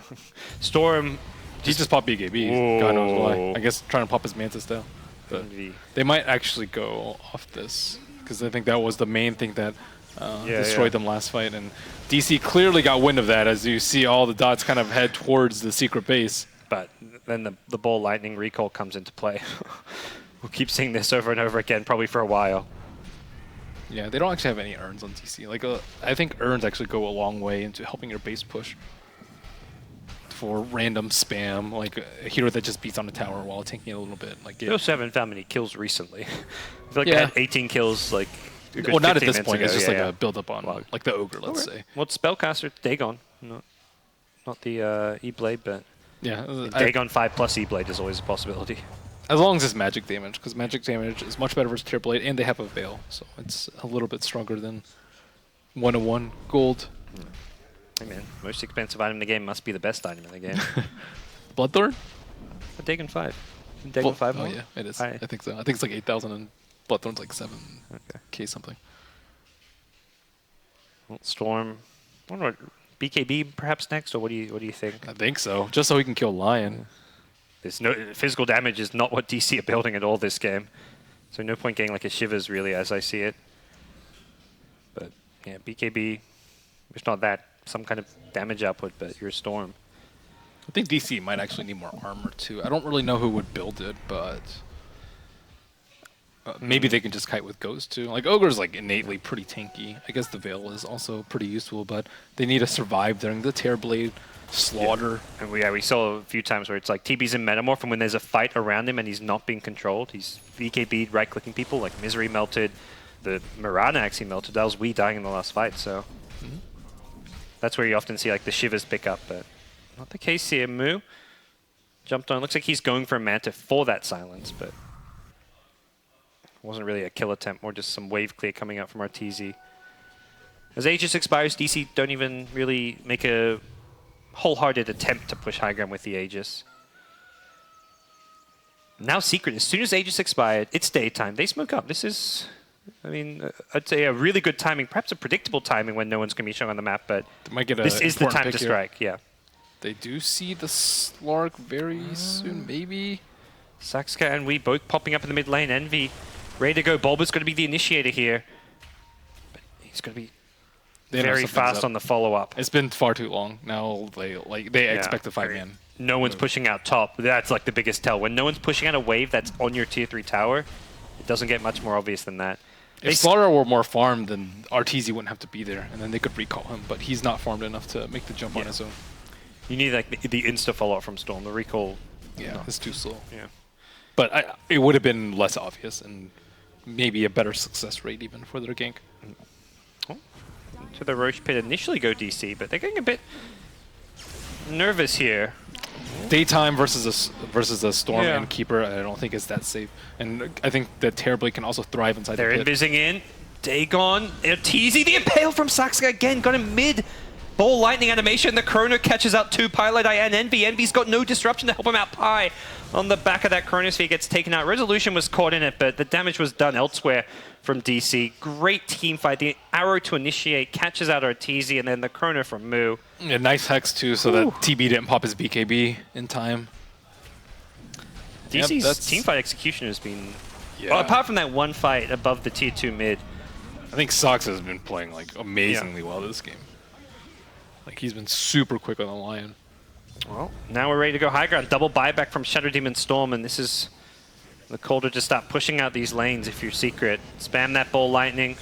Storm... He just popped BKB. God knows why. I guess trying to pop his Mantis down. But they might actually go off this, because I think that was the main thing that destroyed them last fight. And DC clearly got wind of that, as you see all the dots kind of head towards the Secret base. But then the Ball Lightning recall comes into play. We'll keep seeing this over and over again, probably for a while. Yeah, they don't actually have any urns on DC. Like, I think urns actually go a long way into helping your base push. For random spam, like a hero that just beats on the tower while tanking a little bit. Like, they also haven't found many kills recently. I feel like I had 18 kills, like, a good well, not at 15 this minutes point. ago. It's just like a build-up on, like the Ogre, let's say. Well, it's Spellcaster, Dagon, not the E-Blade, but Dagon 5+ E-Blade is always a possibility. As long as it's magic damage, because magic damage is much better versus Tier Blade, and they have a Veil, so it's a little bit stronger than 101 gold. Hey man, most expensive item in the game must be the best item in the game. Bloodthorn? A Dagon 5. Dagon 5 more? Oh yeah, it is. I think so. I think it's like 8,000 and Bloodthorn's like 7K something. Well, Storm. I wonder what, BKB perhaps next, or what do you think? I think so. Just so he can kill Lion. There's no physical damage is not what DC are building at all this game. So no point getting like a Shivers really as I see it. But yeah, BKB, it's not that some kind of damage output, but you're a Storm. I think DC might actually need more armor too. I don't really know who would build it, but maybe they can just kite with Ghost too. Like Ogre's like innately pretty tanky. I guess the Veil is also pretty useful, but they need to survive during the Terrorblade slaughter. And we saw a few times where it's like TB's in Metamorph, and when there's a fight around him and he's not being controlled, he's VKB'd, right-clicking people, like Misery melted, the Mirana actually melted. That was dying in the last fight, so that's where you often see like the Shivers pick up, but not the case here. Moo jumped on. Looks like he's going for a Manta for that silence, but wasn't really a kill attempt, more just some wave clear coming out from RTZ. As Aegis expires, DC don't even really make a wholehearted attempt to push high ground with the Aegis. Now Secret, as soon as Aegis expired, it's daytime. They smoke up. This is, I mean, I'd say a really good timing, perhaps a predictable timing when no one's going to be showing on the map, but this is the time to strike, yeah. They do see the Slark very soon, maybe? Saxka and we both popping up in the mid lane. Envy ready to go. Bulba's going to be the initiator here. But he's going to be very fast on the follow-up. It's been far too long. Now they expect a 5-man. No one's pushing out top. That's like the biggest tell. When no one's pushing out a wave that's on your tier 3 tower, it doesn't get much more obvious than that. If Slaughter were more farmed, then RTZ wouldn't have to be there, and then they could recall him. But he's not farmed enough to make the jump on his own. You need like the insta follow-up from Storm. The recall, it's too slow. Yeah, but it would have been less obvious and maybe a better success rate even for their gank. To the Roche pit initially go DC, but they're getting a bit nervous here. Daytime versus a Storm and Keeper, I don't think is that safe. And I think that Terrorblade can also thrive inside the pit. They're invising in. Dagon, RTZ, the Impale from Saxka again, got him mid. Ball Lightning animation, the Chrono catches out 2 Pilot Eye and Envy. Envy's got no disruption to help him out. Pi on the back of that Chronosphere gets taken out. Resolution was caught in it, but the damage was done elsewhere from DC. Great team fight. The arrow to initiate catches out RTZ, and then the Chrono from Moo. Yeah, nice Hex too, so that TB didn't pop his BKB in time. DC's that's- teamfight execution has been, Yeah. well, apart from that one fight above the tier 2 mid, I think Sox has been playing like amazingly well this game. Like he's been super quick on the Lion. well, now we're ready to go high ground. Double buyback from Shadow Demon Storm, and this is the call to just start pushing out these lanes if you're Secret. Spam that Ball Lightning.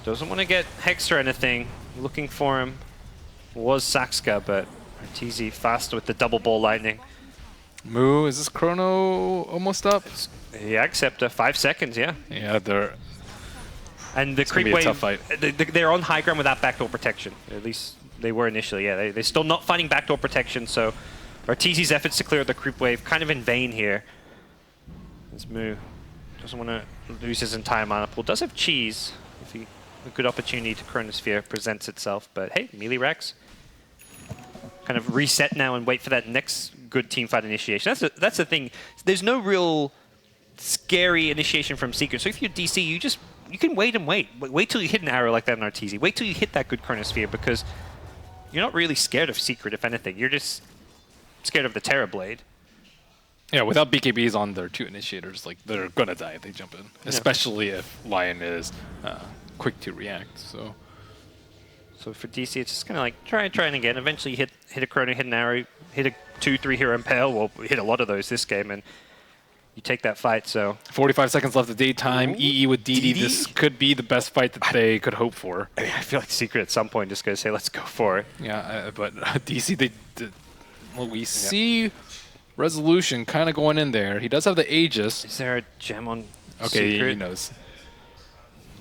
Doesn't want to get Hex or anything. Looking for him was Saxka, but Arteezy faster with the double Ball Lightning. Moo, is this chrono almost up? Yeah, except 5 seconds, yeah. Yeah, they're And the gonna creep be a wave, tough fight. they're on high ground without backdoor protection. At least they were initially, yeah. They're still not finding backdoor protection, so Arteezy's efforts to clear the creep wave kind of in vain here. As Moo doesn't want to lose his entire mana pool. Does have cheese if a good opportunity to Chronosphere presents itself, but hey, melee Rex. Kind of reset now and wait for that next good teamfight initiation. That's the thing. There's no real scary initiation from Secret. So if you're DC, you can wait and wait. Wait till you hit an arrow like that in Arteezy. Wait till you hit that good Chronosphere, because you're not really scared of Secret, if anything. You're just scared of the Terror Blade. yeah, without BKBs on their 2 initiators, like they're gonna die if they jump in. Especially if Lion is quick to react. So for DC, it's just kind of like trying again. Eventually hit a Chrono, hit an arrow, hit a 2-3 hero Impale. Well, we hit a lot of those this game, and you take that fight, so... 45 seconds left of daytime. Ooh, EE with DD. DD? This could be the best fight that they could hope for. I mean, I feel like Secret at some point just going to say, let's go for it. Yeah, but DC, well, we see Resolution kind of going in there. He does have the Aegis. Is there a gem on Okay, Secret? he knows.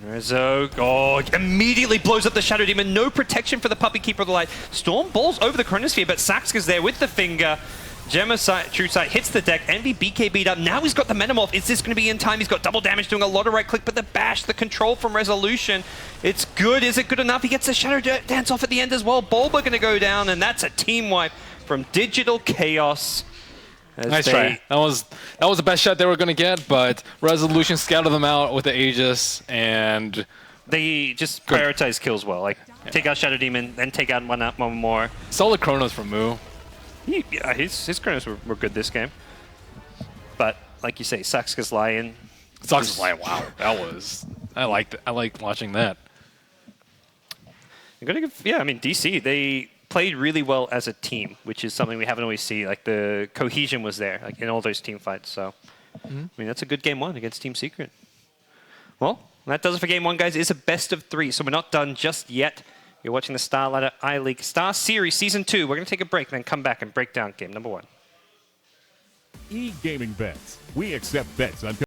Rezo, immediately blows up the Shadow Demon. No protection for the Puppy Keeper of the Light. Storm balls over the Chronosphere, but Saxka's there with the finger. Gemma True Sight hits the deck. Envy BKB'd up. Now he's got the Metamorph. Is this going to be in time? He's got double damage, doing a lot of right click, but the bash, the control from Resolution, it's good. Is it good enough? He gets the Shadow Dance off at the end as well. Bulba going to go down, and that's a team wipe from Digital Chaos. Nice try. That was the best shot they were going to get, but Resolution scouted them out with the Aegis, and they just prioritize kills well. Like, take out Shadow Demon, then take out one more. solid chronos from Moo. Yeah, his chronos were good this game. But, like you say, Saxka's Lion. Sox Lion, wow. That was... I liked watching that. I'm gonna give, yeah, I mean, DC, they played really well as a team, which is something we haven't always seen. Like, the cohesion was there, like, in all those team fights. So, I mean, that's a good game 1 against Team Secret. Well, that does it for game 1, guys. It's a best of 3, so we're not done just yet. You're watching the Star Ladder I-League Star Series Season 2. We're going to take a break and then come back and break down game number 1. E-gaming bets. We accept bets on